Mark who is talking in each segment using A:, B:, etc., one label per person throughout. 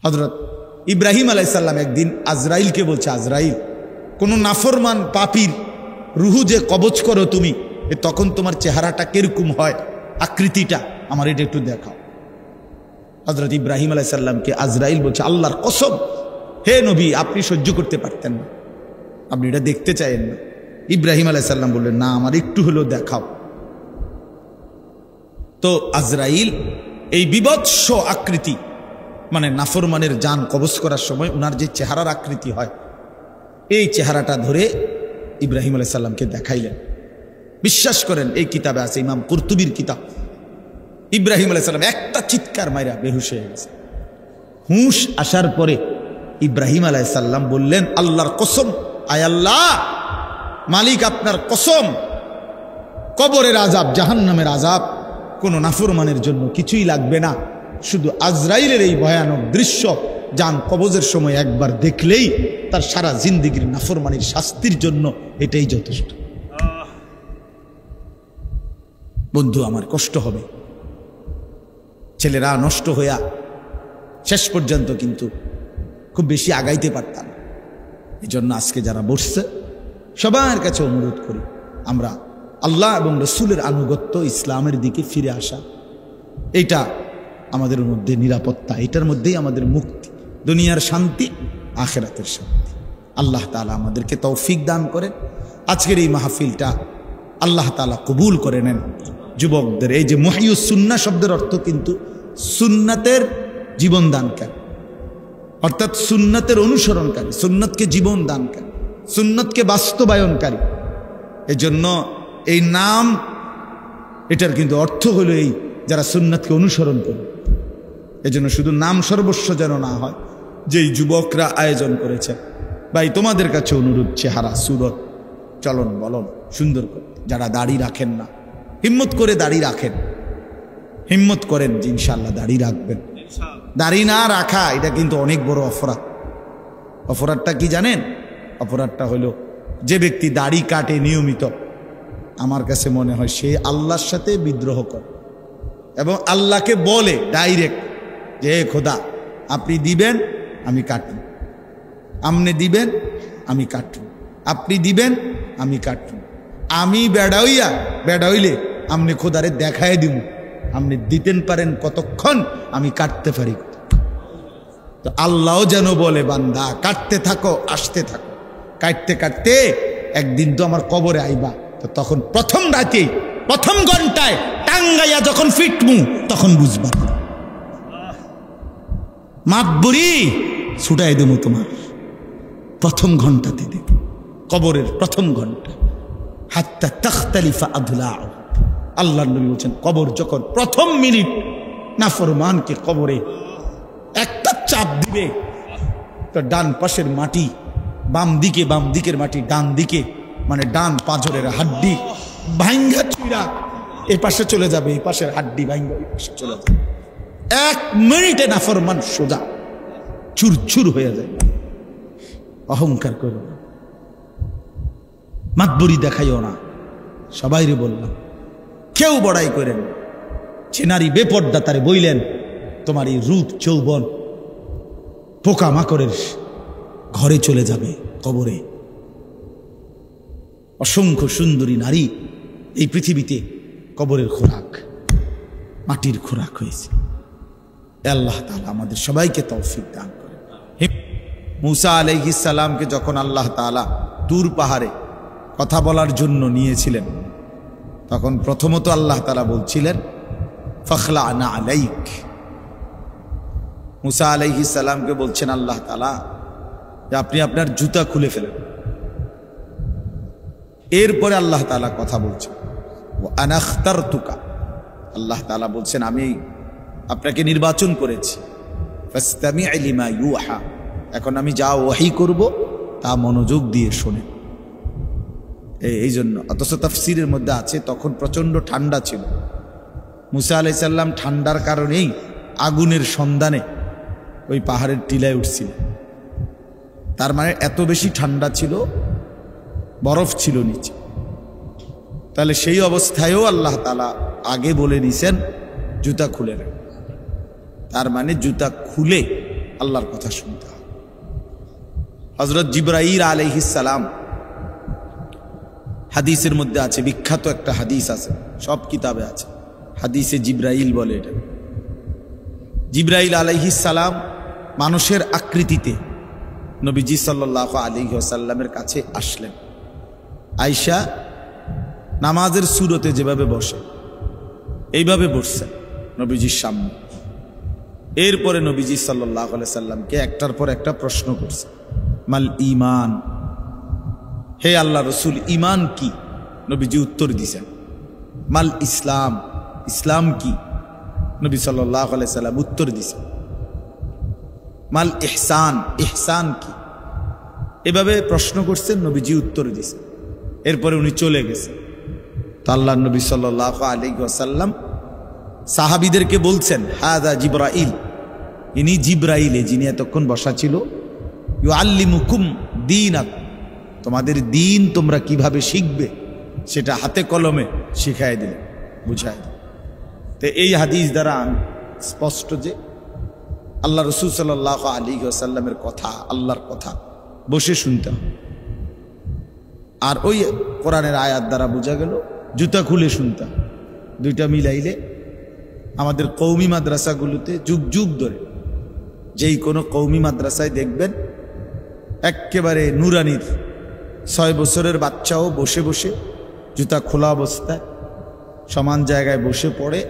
A: হযরত ইব্রাহিম আলাইহিস সালাম একদিন আজরাইলকে বলছে, আজরাইল, কোনো নাফরমান পাপীর রুহু যে কবজ করো তুমি, তখন তোমার চেহারাটা কিরকম হয়, আকৃতিটা আমার এটা একটু দেখাও। হযরত ইব্রাহিম আলাইহিস সালামকে আজরাইল বলছে, আল্লাহর কসম হে নবী, আপনি সহ্য করতে পারতেন না, আপনি এটা দেখতে চাইেন না। ইব্রাহিম আলাইহিস সালাম বললেন, না, আমার একটু হলেও দেখাও। তো আজরাইল এই বিভৎস আকৃতি, মানে নাফরমানের জান কবজ করার সময় ওনার যে চেহারার আকৃতি হয়, এই চেহারাটা ধরে ইব্রাহিম আলাইহিস সালামকে দেখাইলেন। বিশ্বাস করেন, এই কিতাবে আছে, ইমাম কুরতুবীর কিতাব। ইব্রাহিম আলাইহিস সালাম একটা চিৎকার মাইরা বেহুশ হয়ে গেছে। হুঁশ আসার পরে ইব্রাহিম আলাইহিস সালাম বললেন, আল্লাহর কসম, আয় আল্লাহ, মালিক আপনার কসম, কবরের আযাব, জাহান্নামের আযাব কোনো নাফরমানের জন্য কিছুই লাগবে না, শুধু আজরাইলের এই ভয়ানক দৃশ্য জান কবজের সময় একবার দেখলেই তার সারা জিন্দেগীর নাফরমানির শাস্তির জন্য এটাই যথেষ্ট। বন্ধু আমার, কষ্ট হবে, ছেলেরা নষ্ট হইয়া শেষ পর্যন্ত কিন্তু খুব বেশি আগাইতে পারতাম। এই জন্য আজকে যারা বসছে সবার কাছে অনুরোধ করি, আমরা আল্লাহ এবং রসুলের আনুগত্য, ইসলামের দিকে ফিরে আসা, এইটা আমাদের মধ্যে নিরাপত্তা, এটার মধ্যেই আমাদের মুক্তি, দুনিয়ার শান্তি, আখিরাতের শান্তি। আল্লাহ তাআলা আমাদেরকে তৌফিক দান করেন। আজকের এই মাহফিলটা আল্লাহ তাআলা কবুল করে নেন। যুবকদের এই যে মুহইয়ুস সুন্নাহ শব্দের অর্থ কিন্তু সুন্নাতের জীবন দানকারী, অর্থাৎ সুন্নাতের অনুসরণকারী, সুন্নাতকে জীবন দানকারী, সুন্নাতকে বাস্তবায়নকারী। এজন্য এই নাম, এটার কিন্তু অর্থ হলো এই যারা সুন্নাতকে অনুসরণ করে। এজন্য শুধু নাম সর্বস্ব যেন না হয়। যেই যুবকরা আয়োজন করেছে, ভাই তোমাদের কাছে অনুরোধ, চেহারা, সুরত, চলন বলন সুন্দর করে, যারা দাড়ি রাখেন না, হিম্মত করে দাড়ি রাখেন, হিম্মত করেন যে ইনশাআল্লাহ দাড়ি রাখবেন। দাড়ি না রাখা এটা কিন্তু অনেক বড় অপরাধ। অপরাধটা কি জানেন? অপরাধটা হলো যে ব্যক্তি দাড়ি কাটে নিয়মিত, আমার কাছে মনে হয় সে আল্লাহর সাথে বিদ্রোহ করে এবং আল্লাহকে বলে ডাইরেক্ট যে হে খোদা, আপনি দিবেন আমি কাটব, আপনি দিবেন আমি কাটব, আপনি দিবেন আমি কাটব, আমি বেড়া হইলে আপনি খোদারে দেখায় দিব, আপনি দিতেন পারেন কতক্ষণ, আমি কাটতে পারি। তো আল্লাহও যেন বলে, বান্দা কাটতে থাকো, আসতে থাকো, কাটতে কাটতে একদিন তো আমার কবরে আইবা, তো তখন প্রথম রাতে, প্রথম ঘন্টায় টাঙ্গাইয়া যখন ফিটমু তখন বুঝবা, মাতবুরি ছুটাই দেবো তোমার প্রথম ঘন্টাতে, দেখে কবরের প্রথম ঘন্টা, হাত্তা তাখতালিফা আদলাউ। আল্লাহর নবী বলছেন, কবর যখন প্রথম মিনিট নাফরমানকে কবরে একটা চাপ দিবে, তো ডান পাশের মাটি বাম দিকে, বাম দিকের মাটি ডান দিকে, মানে ডান পাঁজরের হাড্ডি ভাঙ্গা চুইরা এ পাশে চলে যাবে, এই পাশের হাড্ডি ভাঙ্গা এই পাশে চলে যাবে। এক মিনিটে নাফরমান সোজা চুরচুর হয়ে যায়। অহংকার করো না, মাতবুরি দেখাইও না, সবাইরে বললাম, কেউ বড়াই করেন। যে নারী বেপর্দা তারে বইলেন, তোমার এই রূপ যৌবন পোকা মাকড়ের ঘরে চলে যাবে, কবরে। অসংখ্য সুন্দরী নারী এই পৃথিবীতে কবরের খোরাক, মাটির খোরাক হয়েছে। আল্লাহ তাআলা আমাদের সবাইকে তৌফিক দান করেন। মূসা আলাইহিস সালামকে যখন আল্লাহ তাআলা তুর পাহাড়ে কথা বলার জন্য নিয়েছিলেন, তখন প্রথমত আল্লাহ তাআলা বলছিলেন, ফখলা'না আলাইক। মূসা আলাইহিস সালামকে বলছেন আল্লাহ তাআলা যে আপনি আপনার জুতা খুলে ফেলেন। এরপরে আল্লাহ তাআলা কথা বলছেন, ওয়া আনা আখতারতুকা। আল্লাহ তাআলা বলছেন, আমি আপনাকে নির্বাচন করেছি, ফাসতামি' লিমা ইউহা। এখন আমি যা ওহী করব তা মনোযোগ দিয়ে শোনেন। এই জন্য অথচ তাফসীরের মধ্যে আছে তখন প্রচণ্ড ঠান্ডা ছিল। মূসা আলাইহিস সালাম ঠান্ডার কারণেই আগুনের সন্ধানে ওই পাহাড়ের টিলায় উঠছিল। তার মানে এত বেশি ঠান্ডা ছিল, বরফ ছিল নিচে। তাহলে সেই অবস্থায়ও আল্লাহ তাআলা আগে বলে দিয়েছেন জুতা খুলে রাখ। তার মানে জুতা খুলে আল্লাহর কথা শুনতে হবে। হযরত জিবরাইল আলাইহিস সালাম, হাদিসের মধ্যে আছে, বিখ্যাত একটা হাদিস আছে, সব কিতাবে আছে, হাদিসে জিবরাইল বলে এটা। জিবরাইল আলাইহিস সালাম মানুষের আকৃতিতে নবীজি সাল্লাল্লাহু আলাইহি ওয়াসাল্লামের কাছে আসলেন। আয়েশা নামাজের সুরতে যেভাবে বসে এইভাবে বসছেন নবীজির সামনে। এরপরে নবীজি সাল্লাল্লাহু আলাইহি সাল্লামকে একটার পর একটা প্রশ্ন করছে, মাল ঈমান, হে আল্লাহ রসুল ঈমান কি? নবীজি উত্তর দিছেন। মাল ইসলাম, ইসলাম কি? নবী সাল্লাল্লাহু আলাইহি সাল্লাম উত্তর দিছেন। মাল ইহসান, ইহসান কি? এভাবে প্রশ্ন করছেন, নবীজি উত্তর দিছেন। এরপরে উনি চলে গেছেন। তো আল্লাহর নবী সাল্লাল্লাহু আলাইহি ওয়াসাল্লাম সাহাবীদেরকে বলছেন, হাযা জিবরাইল, ইনি জিবরাইল, যিনি এতক্ষণ বসা ছিল, ইউআল্লিমুকুম দীনাকুম, তোমাদের দিন তোমরা কিভাবে শিখবে সেটা হাতে কলমে শিখাই দিলেন, বুঝাই দিলেন। তো এই হাদিস দ্বারা স্পষ্ট যে আল্লাহ রাসূল সাল্লাল্লাহু আলাইহি ওয়াসাল্লামের কথা, আল্লাহর কথা বসে শুনতে হবে। আর ওই কোরআনের আয়াত দ্বারা বোঝা গেল জুতা খুলে শুনতে হবে। দুইটা মিলাইলে আমাদের কওমি মাদ্রাসাগুলোতে যুগ যুগ ধরে যেই কোনো কওমি মাদ্রাসায় দেখবেন একেবারে নুরানির 6 বছরের বাচ্চাও বসে বসে জুতা খোলা অবস্থায় সমান জায়গায় বসে পড়ে।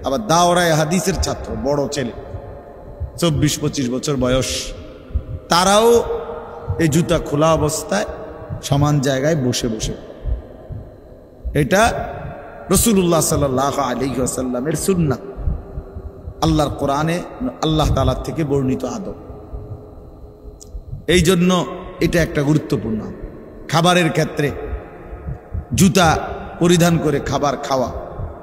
A: আবার দাওরায়ে হাদিসের ছাত্র, বড় ছেলে 24-25 বছর বয়স, তারাও এই জুতা খোলা অবস্থায় সমান জায়গায় বসে বসে। এটা রাসূলুল্লাহ সাল্লাল্লাহু আলাইহি ওয়াসাল্লামের সুন্নাত, আল্লাহর কোরআনে আল্লাহ তাআলা থেকে বর্ণিত আদব। এই জন্য এটা একটা গুরুত্বপূর্ণ। খাবারের ক্ষেত্রে জুতা পরিধান করে খাবার খাওয়া,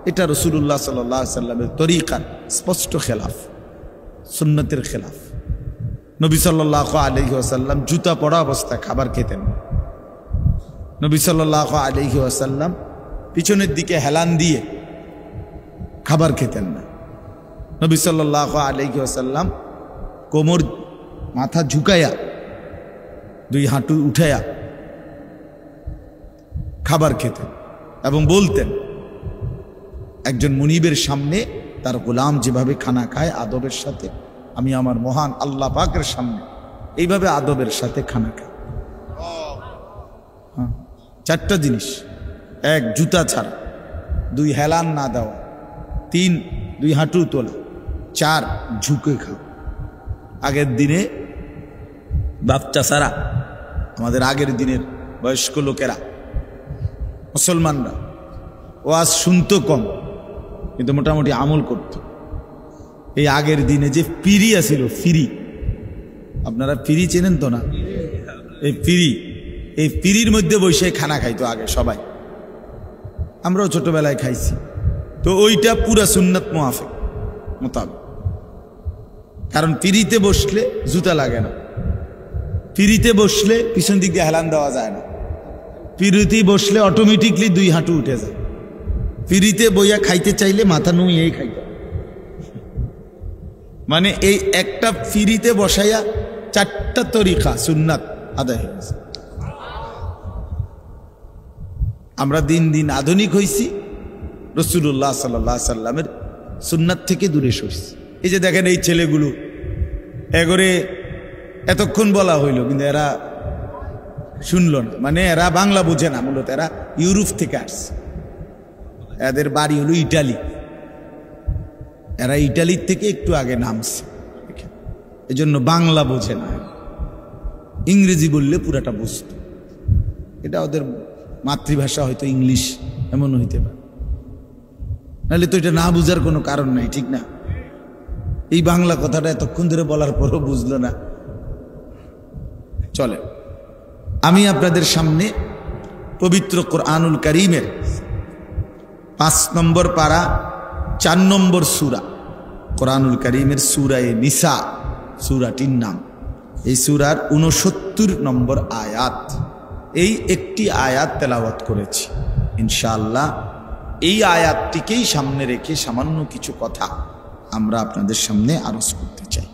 A: এটা রাসূলুল্লাহ সাল্লাল্লাহু আলাইহি ওয়াসাল্লামের তরিকার স্পষ্ট খেলাফ, সুন্নতের খেলাফ। নবী সাল্লাল্লাহু আলাইহি ওয়াসাল্লাম জুতা পরা অবস্থায় খাবার খেতেন। নবী সাল্লাল্লাহু আলাইহি ওয়াসাল্লাম পিছনের দিকে হেলান দিয়ে খাবার খেতেন না। নবী সাল্লাল্লাহু আলাইহি ওয়াসাল্লাম কোমর, মাথা ঝুঁকাইয়া, 2 হাঁটু উঠাইয়া খাবার খেতেন এবং বলতেন, একজন মুনিবের সামনে তার গোলাম যেভাবে খানা খায় আদবের সাথে, আমি আমার মহান আল্লাহ পাকের সামনে এইভাবে আদবের সাথে খানা খাই। 4টা জিনিস: 1 জুতা ছাড়া, 2 হেলান না দেওয়া, 3 2 হাঁটু তোলা, 4 ঝুঁকে খাও। আগের দিনে বাচ্চা ছাড়া আমাদের আগের দিনের বয়স্ক লোকেরা, মুসলমানরা ওয়াজ শুনতো কম, কিন্তু মোটামুটি আমল করত। এই আগের দিনে যে পিড়ি আছিল, ফিরি, আপনারা পিড়ি চেনেন তো না? এই পিড়ির মধ্যে বসে খানা খাইতো আগে সবাই, আমরাও ছোটবেলায় খাইছি। তো ওইটা পুরা সুন্নাত মোতাবেক, কারণ পিড়িতে বসলে জুতা লাগে না, পিড়িতে বসলে পিছন দিক দিয়ে হেলান দেওয়া যায় না, পিড়িতে বসলে অটোমেটিকলি 2 হাঁটু উঠে যায়। পিড়িতে বইয়া খাইতে চাইলে মাথা নুইয়েই খাইতে, মানে এই একটা পিড়িতে বসাইয়া 4টা তরিকা সুন্নাত আদায় হয়ে গেছে। আমরা দিন দিন আধুনিক হইছি, রাসূলুল্লাহ সাল্লাল্লাহু আলাইহি সাল্লামের সুন্নাত থেকে দূরে সরছি। এই যে দেখেন এই ছেলেগুলো, এগরে এতক্ষণ বলা হইল কিন্তু এরা শুনল না, মানে এরা বাংলা বোঝে না, মূলত এরা ইউরোপ থেকে আসছে, এদের বাড়ি হলো ইটালি, এরা ইটালির থেকে একটু আগে নামছে, এই জন্য বাংলা বোঝে না, ইংরেজি বললে পুরাটা বুঝত। এটা ওদের মাতৃভাষা হয়তো ইংলিশ, এমন হইতে পারে, নাহলে তো এটা না বুঝার কোনো কারণ নাই, ঠিক না? এই বাংলা কথাটা এতক্ষণ ধরে বলার পরও বুঝলো না। চলে, আমি আপনাদের সামনে পবিত্র কোরআনুল কারীমের 5 নম্বর পারা 4 নম্বর সূরা, কোরআনুল কারীমের সূরায়ে নিসা, সূরাটির নাম। এই সূরার 69 নম্বর আয়াত, এই একটি আয়াত তেলাওয়াত করেছি। ইনশাআল্লাহ এই আয়াতটিকেই সামনে রেখে সামান্য কিছু কথা আমরা আপনাদের সামনে আরজ করতে চাই।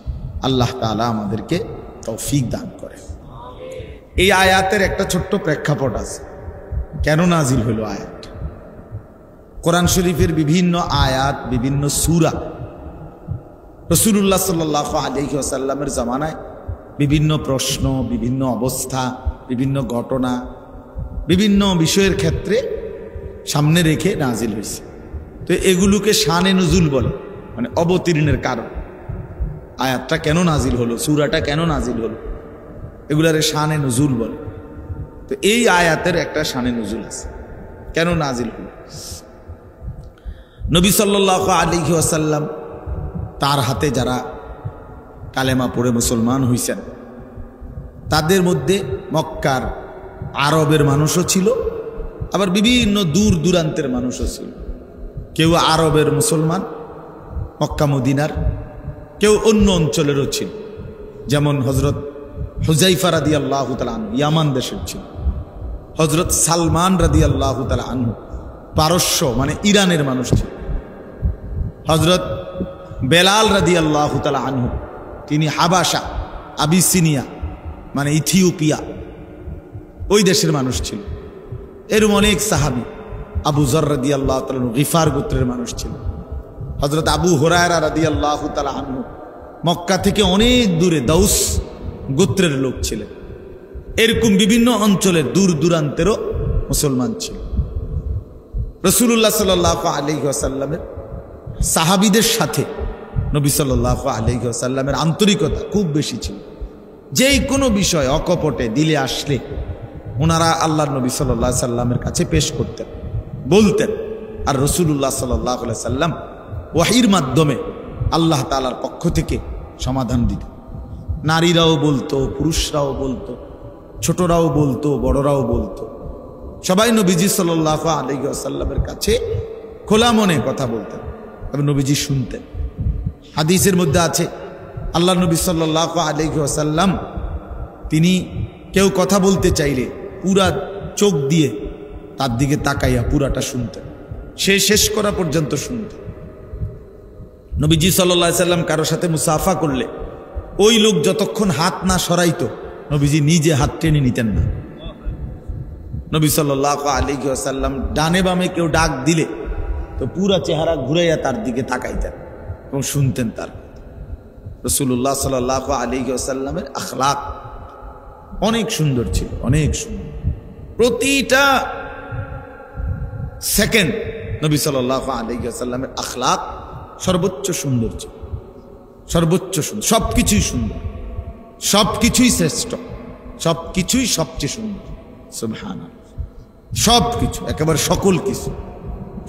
A: আল্লাহ তাআলা আমাদেরকে তৌফিক দান করে। এই আয়াতের একটা ছোট্ট প্রেক্ষাপট আছে, কেন নাজিল হলো আয়াত। কোরআন শরীফের বিভিন্ন আয়াত, বিভিন্ন সূরা রাসূলুল্লাহ সাল্লাল্লাহু আলাইহি ওয়াসাল্লামের জামানায় বিভিন্ন প্রশ্ন, বিভিন্ন অবস্থা, বিভিন্ন ঘটনা, বিভিন্ন বিষয়ের ক্ষেত্রে সামনে রেখে নাজিল হয়েছে। তো এগুলোকে শানে নুজুল বলে, মানে অবতীর্ণের কারণ। আয়াতটা কেন নাজিল হলো, সূরাটা কেন নাজিল হলো, এগুলারে শানে নুজুল বলে। তো এই আয়াতের একটা শানে নুজুল আছে, কেন নাজিল হলো। নবী সাল্লাল্লাহু আলাইহি ওয়াসাল্লাম তার হাতে যারা কালেমা পড়ে মুসলমান হইছেন, তাদের মধ্যে মক্কার আরবের মানুষও ছিল, আবার বিভিন্ন দূর দূরান্তের মানুষও ছিল। কেউ আরবের মুসলমান মক্কা মদিনার, কেউ অন্য অঞ্চলেরও ছিল। যেমন হজরত হুজাইফা রাদিয়াল্লাহু তাআলা আনহু ইয়ামান দেশের ছিল, হজরত সালমান রাদিয়াল্লাহু তাআলা আনহু পারস্য মানে ইরানের মানুষ ছিল, হজরত বেলাল রাদিয়াল্লাহু তাআলা আনহু তিনি হাবাসা আবিসিনিয়া মানে ইথিওপিয়া ওই দেশের মানুষ ছিল। এরকম অনেক সাহাবী, আবু যর রাদিয়াল্লাহু তাআলা গিফার গোত্রের মানুষ ছিল, হযরত আবু হুরায়রা রাদিয়াল্লাহু তাআলা আনহু মক্কা থেকে অনেক দূরে দাউস গোত্রের লোক ছিলেন। এরকম বিভিন্ন অঞ্চলের দূর দূরান্তেরও মুসলমান ছিল। রাসূলুল্লাহ সাল্লাল্লাহু আলাইহি ওয়াসাল্লামের সাহাবীদের সাথে নবী সাল্লাল্লাহু আলাইহি ওয়াসাল্লামের আন্তরিকতা খুব বেশি ছিল। যেই কোনো বিষয় অকপটে দিলে আসলে ওনারা আল্লাহর নবী সাল্লাল্লাহু আলাইহি সাল্লামের কাছে পেশ করতেন, বলতেন। আর রাসূলুল্লাহ সাল্লাল্লাহু আলাইহি সাল্লাম ওয়াহির মাধ্যমে আল্লাহ তাআলার পক্ষ থেকে সমাধান দিতেন। নারীরাও বলতো, পুরুষরাও বলতো, ছোটরাও বলতো, বড়রাও বলতো, সবাই নবীজি সাল্লাল্লাহু আলাইহি ওয়াসাল্লামের কাছে খোলা মনে কথা বলতেন এবং নবীজি শুনতেন। হাদিসের মধ্যে আছে আল্লাহ নবী সাল্লাল্লাহু আলাইহি ওয়াসাল্লাম তিনি কেউ কথা বলতে চাইলে পুরা চোখ দিয়ে তার দিকে তাকাইয়া পুরাটা শুনতেন, সে শেষ করা পর্যন্ত শুনতেন। নবীজি সাল্লাল্লাহু আলাইহি ওয়াসাল্লাম কারোর সাথে মুসাফা করলে ওই লোক যতক্ষণ হাত না সরাইতো নবীজি নিজে হাত টেনে নিতেন না। নবী সাল্লাল্লাহু আলাইহি ওয়াসাল্লাম ডানে বামে কেউ ডাক দিলে তো পুরা চেহারা ঘুরাইয়া তার দিকে তাকাইতেন এবং শুনতেন তার। রাসূলুল্লাহ সাল্লাল্লাহু আলাইহি ওয়াসাল্লামের আখলাক অনেক সুন্দর ছিল, অনেক সুন্দর। প্রতিটা সেকেন্ড নবী সাল্লাল্লাহু আলাইহি ওয়াসাল্লামের আখলাক সর্বোচ্চ সুন্দর ছিল, সর্বোচ্চ সুন্দর। সবকিছুই সুন্দর, সবকিছুই শ্রেষ্ঠ, সবকিছুই সবচেয়ে সুন্দর। সুবহানাল্লাহ, সবকিছু একেবারে সকল কিছু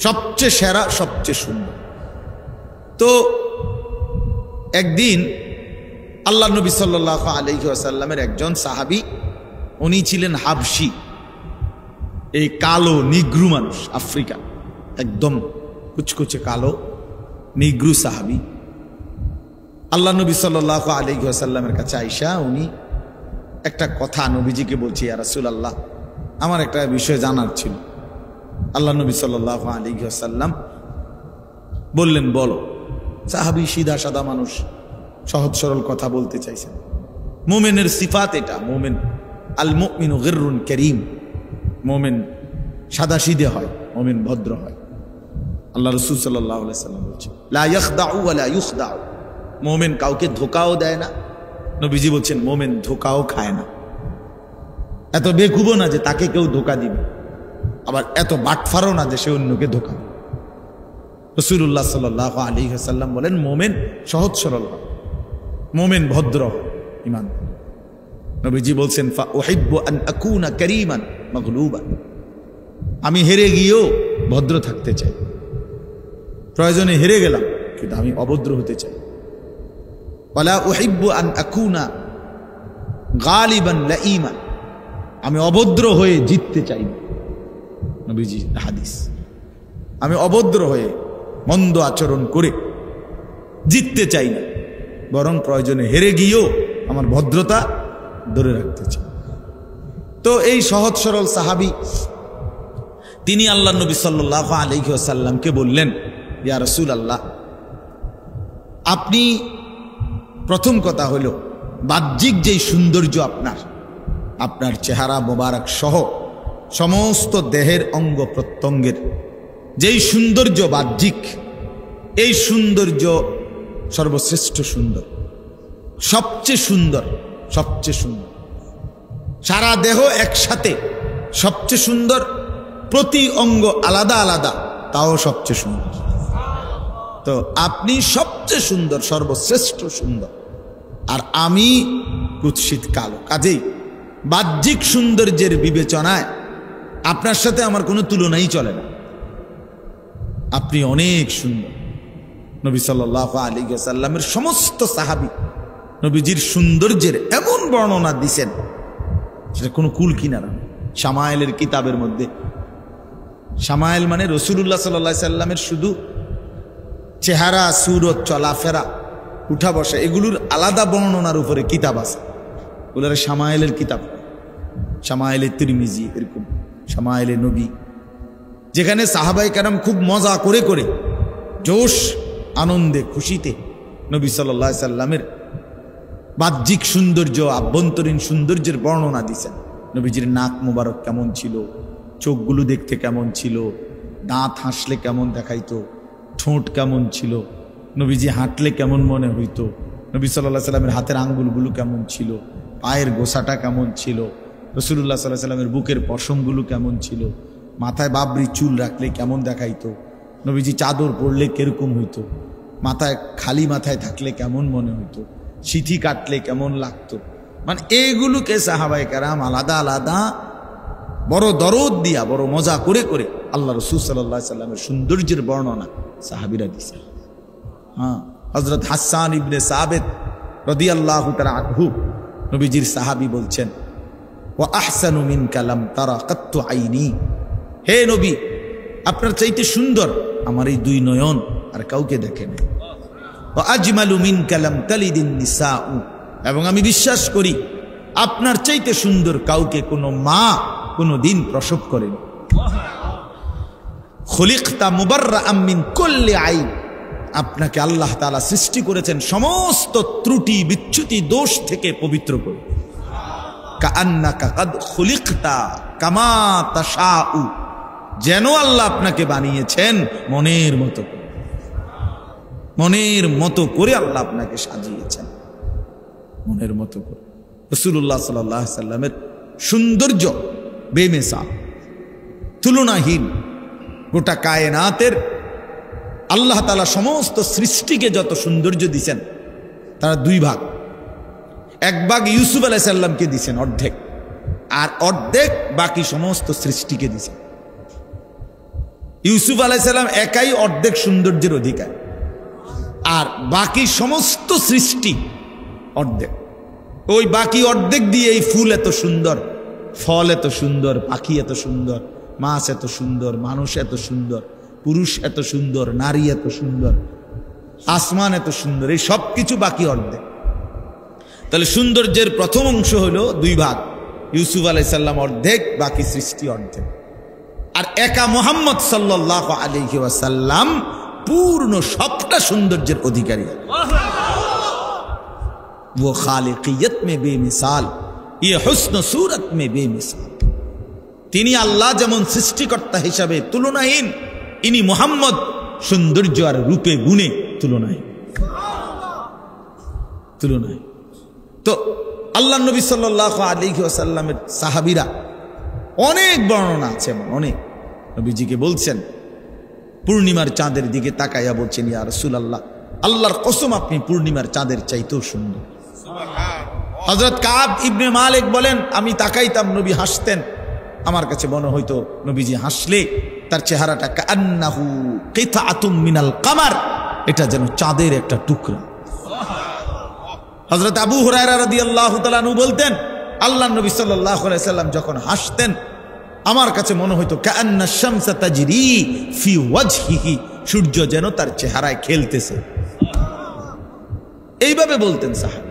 A: সবচেয়ে সেরা, সবচেয়ে সুন্দর। তো একদিন আল্লাহ নবী সাল্লাল্লাহু আলাইহি ওয়াসাল্লামের একজন সাহাবী, উনি ছিলেন হাবশি, এই কালো নিগ্রু মানুষ, আফ্রিকা, একদম কুচকুচে কালো নিগ্রু সাহাবী। আল্লাহ নবী সাল্লাল্লাহু আলাইহি ওয়াসাল্লামের কাছে আইসা উনি একটা কথা নবীজিকে বলছি, ইয়া রাসূলুল্লাহ আমার একটা বিষয় জানার ছিল। আল্লাহ নবী সাল্লাল্লাহু আলাইহি ওয়াসাল্লাম বললেন বলো। সাহাবী সিধা সাদা মানুষ, সহজ সরল কথা বলতে চাইছেন। মুমিনের সিফাত এটা, মুমিন আল মুমিনু গিররুন কারীম, মুমিন সাদা সিধে হয়, মুমিন ভদ্র হয়। আল্লাহ রাসূল সাল্লাল্লাহু আলাইহি ওয়াসাল্লাম বলছেন লা ইয়াখদাউ ওয়া লা ইখদাউ, মুমিন কাউকে ধোঁকাও দেয় না। নবীজি বলছেন মুমিন ধোঁকাও খায় না। এত বেকুবও না যে তাকে কেউ ধোঁকা দিবে, আবার এত বাটফারও না যে সে অন্যকে ধোঁকা দিবে। রাসূলুল্লাহ সাল্লাল্লাহু আলাইহি ওয়াসাল্লাম বলেন মুমিন সহজ সরল হয়, মুমিন ভদ্র হয়, ঈমান। নবীজি বলছেন ফা উহিব্বু আন আকুনা কারীমান মাগলুবান, আমি হেরে গিয়েও ভদ্র থাকতে চাই, প্রয়োজনে হেরে গেলাম কিন্তু আমি অভদ্র হতে চাই। ওয়ালা উহিব্বু আন আকুনা গালিবান লাঈমান, আমি অভদ্র হয়ে জিততে চাই না। নবীজি হাদিস, আমি অভদ্র হয়ে মন্দ আচরণ করে জিততে চাই না, বরং প্রয়োজনে হেরে গিয়েও আমার ভদ্রতা ধরে রাখতে চাই। তো এই সহজ সরল সাহাবী তিনি আল্লাহ নবী সাল্লাল্লাহু আলাইহি ওয়াসাল্লামকে বললেন, ইয়া রাসূলুল্লাহ আপনি প্রথম কথা হলো বাহ্যিক যেই সৌন্দর্য আপনার চেহারা মোবারক সহ সমস্ত দেহের অঙ্গ প্রত্যঙ্গের যেই সৌন্দর্য বাহ্যিক, এই সৌন্দর্য সর্বশ্রেষ্ঠ সুন্দর, সবচেয়ে সুন্দর, সবচেয়ে সুন্দর। সারা দেহ একসাথে সবচেয়ে সুন্দর, প্রতি অঙ্গ আলাদা আলাদা তাও সবচেয়ে সুন্দর। তো আপনি সবচেয়ে সুন্দর, সর্বশ্রেষ্ঠ সুন্দর, আর আমি কুৎসিত কালো। কাজেই বাহ্যিক সৌন্দর্যের বিবেচনায় আপনার সাথে আমার কোনো তুলনাই চলে না। আপনি অনেক সুন্দর। নবী সাল্লাল্লাহু আলাইহি ওয়াসাল্লামের সমস্ত সাহাবী নবীজির সৌন্দর্যের এমন বর্ণনা দিছেন, সেটা কোনো কুল কিনারা। শামায়েলের কিতাবের মধ্যে, শামায়েল মানে রাসূলুল্লাহ সাল্লাল্লাহু আলাইহি সাল্লামের শুধু চেহারা, সুরত, চলাফেরা, উঠা বসা, এগুলোর আলাদা বর্ণনার উপরে কিতাব আছে, ওগুলোর শামায়েলের কিতাব, শামায়েলে তিরমিজি, এরকম শামায়েলে নবী, যেখানে সাহাবায়ে কেরাম খুব মজা করে করে, জোশ, আনন্দে, খুশিতে নবী সাল্লাল্লাহু আলাইহি সাল্লামের বাহ্যিক সৌন্দর্য, আভ্যন্তরীণ সৌন্দর্যের বর্ণনা দিয়েছেন। নবীজির নাক মোবারক কেমন ছিল, চোখগুলো দেখতে কেমন ছিল, দাঁত হাসলে কেমন দেখাইতো, ঠোঁট কেমন ছিল, নবীজি হাঁটলে কেমন মনে হইতো, নবী সাল্লাল্লাহু আলাইহি সাল্লামের হাতের আঙ্গুলগুলো কেমন ছিল, পায়ের গোছাটা কেমন ছিল, রাসূলুল্লাহ সাল্লাল্লাহু আলাইহি সাল্লামের বুকের পশমগুলো কেমন ছিল, মাথায় বাবরি চুল রাখলে কেমন দেখাইতো, নবীজি চাদর পরলে কিরকম হইতো, মাথায় খালি মাথায় থাকলে কেমন মনে হইতো, সিথি কাটলে কেমন লাগতো। মানে এইগুলোকে সাহাবায়ে কেরাম আলাদা আলাদা বড় দরদ দিয়া, বড় মজা করে করে আল্লাহ রাসূল সাল্লাল্লাহু আলাইহি সাল্লামের সৌন্দর্যের বর্ণনা সাহাবীরা দিয়েছেন। হযরত হাসান ইবনে সাবিত রাদিয়াল্লাহু তাআলা আনহু, নবীজির সাহাবী, বলছেন, ওয়া আহসানু মিনকা লাম তারা কাত্তু আইনি, হে নবী, আপনার চাইতে সুন্দর আমার এই দুই নয়ন আর কাউকে দেখে নাই। ওয়া আজমালু মিনকা লাম তালিদিন নিসাউ, এবং আমি বিশ্বাস করি আপনার চাইতে সুন্দর কাউকে কোনো মা কোনো দিন প্রসব করেনি। খুলিকতা মুবাররাআম মিন কুল্লি আইব, আপনাকে আল্লাহ তাআলা সৃষ্টি করেছেন সমস্ত ত্রুটি, বিচ্যুতি, দোষ থেকে পবিত্র করে। কাআন্নাকা কাদ খুলিকতা কামা তাশাউ, যেন আল্লাহ আপনাকে বানিয়েছেন মনের মতো, মনের মতো করে আল্লাহ আপনাকে সাজিয়েছেন, মনের মতো করে। রাসূলুল্লাহ সাল্লাল্লাহু আলাইহি সাল্লামের সৌন্দর্য বেমিসাল, তুলনাহীন। গোটা কায়নাতের আল্লাহ তাআলা সমস্ত সৃষ্টিকে যত সৌন্দর্য দিয়েছেন, তারা দুই ভাগ। এক ভাগ ইউসুফ আলাইহিস সালামকে দিয়েছেন অর্ধেক, আর অর্ধেক বাকি সমস্ত সৃষ্টিকে দিয়েছেন। ইউসুফ আলাইহিস সালাম একাই অর্ধেক সৌন্দর্যের অধিকার, আর বাকি সমস্ত সৃষ্টি অর্ধেক। ওই বাকি অর্ধেক দিয়ে এই ফুল এত সুন্দর, ফল এত সুন্দর, পাখি এত সুন্দর, মাছ এত সুন্দর, মানুষ এত সুন্দর, পুরুষ এত সুন্দর, নারী এত সুন্দর, আসমান এত সুন্দর, এই সব কিছু বাকি অর্ধেক। তাহলে সৌন্দর্যের প্রথম অংশ হলো দুই ভাগ, ইউসুফ আলাইহিস সালাম অর্ধেক, বাকি সৃষ্টি অর্ধেক। আর একা মুহাম্মদ সাল্লাল্লাহু আলাইহি ওয়াসাল্লাম পূর্ণ সবটা সৌন্দর্যের অধিকারী। वो खालिकियत में बेमिसाल, ये हुस्न सूरत में बेमिसाल। তিনি আল্লাহ যেমন সৃষ্টিকর্তা হিসাবে তুলনাহীন, ইনি মুহাম্মদ সৌন্দর্য আর রূপে গুণে তুলনাহীন, তুলনাহীন। তো আল্লাহ নবী সাল্লাল্লাহু আলাইহি ওয়াসাল্লামের সাহাবীরা অনেক বর্ণনা আছে, অনেক। নবীজিকে বলছেন, পূর্ণিমার চাঁদের দিকে তাকাইয়া বলছেন, ইয়া রাসূলুল্লাহ, আল্লাহর কসম আপনি পূর্ণিমার চাঁদের চাইতেও সুন্দর। হযরত কাব ইবনে মালিক বলেন, আমি তাকাইতাম, নবী হাসতেন, আমার কাছে মনে হইতো নবীজি হাসলে তার চেহারাটা কান্নাহু কিতাআতুম মিনাল কামার, এটা যেন চাঁদের একটা টুকরা। হযরত আবু হুরায়রা রাদিয়াল্লাহু তাআলা আনহু বলতেন, আল্লাহ নবী সাল্লাল্লাহু আলাইহি সাল্লাম যখন হাসতেন, আমার কাছে মনে হইতো কান্না শামসা তাজরি ফি ওয়াজহিহি, সূর্য যেন তার চেহারায় খেলতেছে। এইভাবে বলতেন সাহাবী।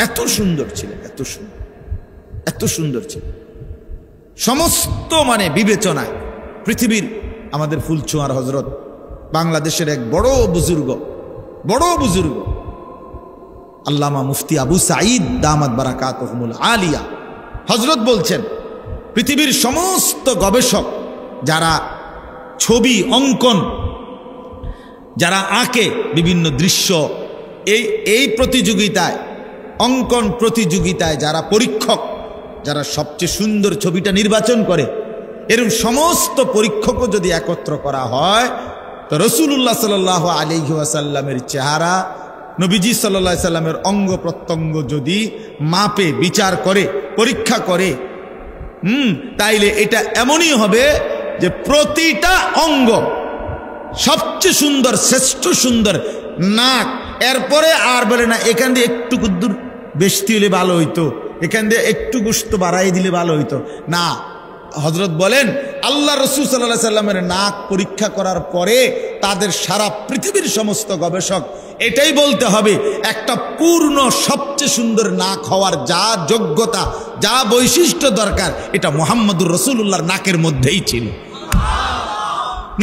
A: এত সুন্দর ছিলেন, এত সুন্দর, এত সুন্দর ছিল। সমস্ত মানে বিবেচনায় পৃথিবীর আমাদের ফুলচুয়ার হযরত, বাংলাদেশের এক বড় বুজুর্গ, আল্লামা মুফতি আবু সাঈদ দামাত বারাকাতুহুমুল আলিয়া হযরত বলছেন, পৃথিবীর সমস্ত গবেষক যারা ছবি অঙ্কন যারা আঁকে বিভিন্ন দৃশ্য, এই প্রতিযোগিতায়, অঙ্কন প্রতিযোগিতায় যারা পরীক্ষক, যারা সবচেয়ে সুন্দর ছবিটা নির্বাচন করে, এরকম সমস্ত পরীক্ষকও যদি একত্র করা হয়, তো রাসূলুল্লাহ সাল্লাল্লাহু আলাইহি ওয়াসাল্লামের চেহারা, নবীজি সাল্লাল্লাহু আলাইহি সাল্লামের অঙ্গ প্রত্যঙ্গ যদি মাপে, বিচার করে, পরীক্ষা করে, তাইলে এটা এমনই হবে যে প্রতিটা অঙ্গ সবচেয়ে সুন্দর, শ্রেষ্ঠ সুন্দর। নাক, এরপরে আর বলে না এখান দিয়ে একটু কুদ্দুর বেশি হলে ভালো হইতো, এখান দিয়ে একটু গোশত বাড়াই দিলে ভালো হইতো না। হযরত বলেন, আল্লাহ রাসূল সাল্লাল্লাহু আলাইহি সাল্লামের নাক পরীক্ষা করার পরে তাদের সারা পৃথিবীর সমস্ত গবেষক এটাই বলতে হবে, একটা পূর্ণ সবচেয়ে সুন্দর নাক হওয়ার যা যোগ্যতা, যা বৈশিষ্ট্য দরকার, এটা মুহাম্মদুর রাসূলুল্লাহর নাকের মধ্যেই ছিল।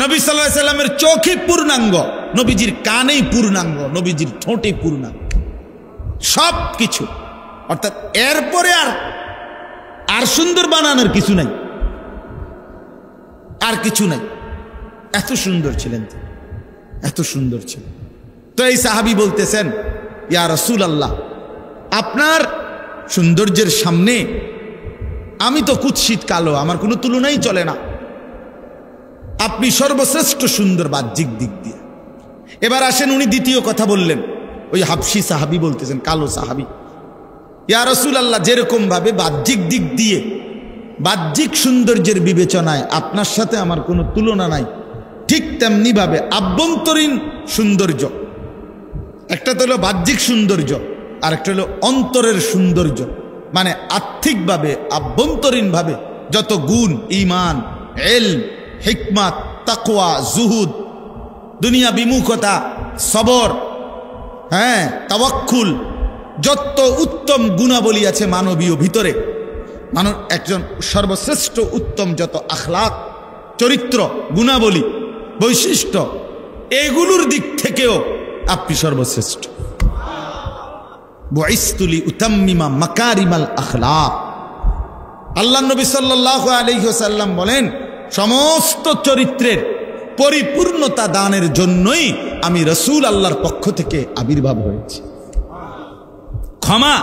A: নবী সাল্লাল্লাহু আলাইহি সাল্লামের চোখই পূর্ণাঙ্গ, নবীজির কানেই পূর্ণাঙ্গ, নবীজির ঠোঁটে পূর্ণাঙ্গ, সব কিছু। অর্থাৎ এরপরে আর সুন্দর বানানোর কিছু নাই, আর কিছু নাই। এত সুন্দর ছিলেন তিনি, এত সুন্দর ছিলেন। তো এই সাহাবী বলতেছেন, ইয়া রাসূলুল্লাহ, আপনার সৌন্দর্যের সামনে আমি তো কুৎসিত কালো, আমার কোনো তুলনাই চলে না, আপনি সর্বশ্রেষ্ঠ সুন্দর বাহ্যিক দিক দিয়ে। এবার আসেন, উনি দ্বিতীয় কথা বললেন, ওই হাবশী সাহাবী বলতেছেন, কালো সাহাবী, ইয়া রাসূলুল্লাহ, যেরকম ভাবে বাহ্যিক দিক দিয়ে, বাহ্যিক সৌন্দর্যের বিবেচনায় আপনার সাথে আমার কোনো তুলনা নাই, ঠিক তেমনি ভাবে আভ্যন্তরীণ সৌন্দর্য, একটা তো হলো বাহ্যিক সৌন্দর্য, আর একটা হলো অন্তরের সৌন্দর্য, মানে আর্থিকভাবে, আভ্যন্তরীণভাবে যত গুণ, ঈমান, ইলম, হিকমত, তাকওয়া, জুহুদ, দুনিয়া বিমুখতা, সবর, তাওয়াক্কুল, যত উত্তম গুণাবলী আছে মানবীয় ভিতরে, একজন সর্বশ্রেষ্ঠ উত্তম যত আখলাক, চরিত্র, গুণাবলী, বৈশিষ্ট্য, এগুলোর দিক থেকেও আপনি সর্বশ্রেষ্ঠ। বুইসতু লিউতাম্মিমা মাকারিমাল আখলাক। আল্লাহ নবী সাল্লাল্লাহু আলাইহি ওয়াসাল্লাম বলেন, সমস্ত চরিত্রের পরিপূর্ণতা দানের জন্যই আমি রাসূল আল্লাহর পক্ষ থেকে আবির্ভাব হয়েছি। ক্ষমা,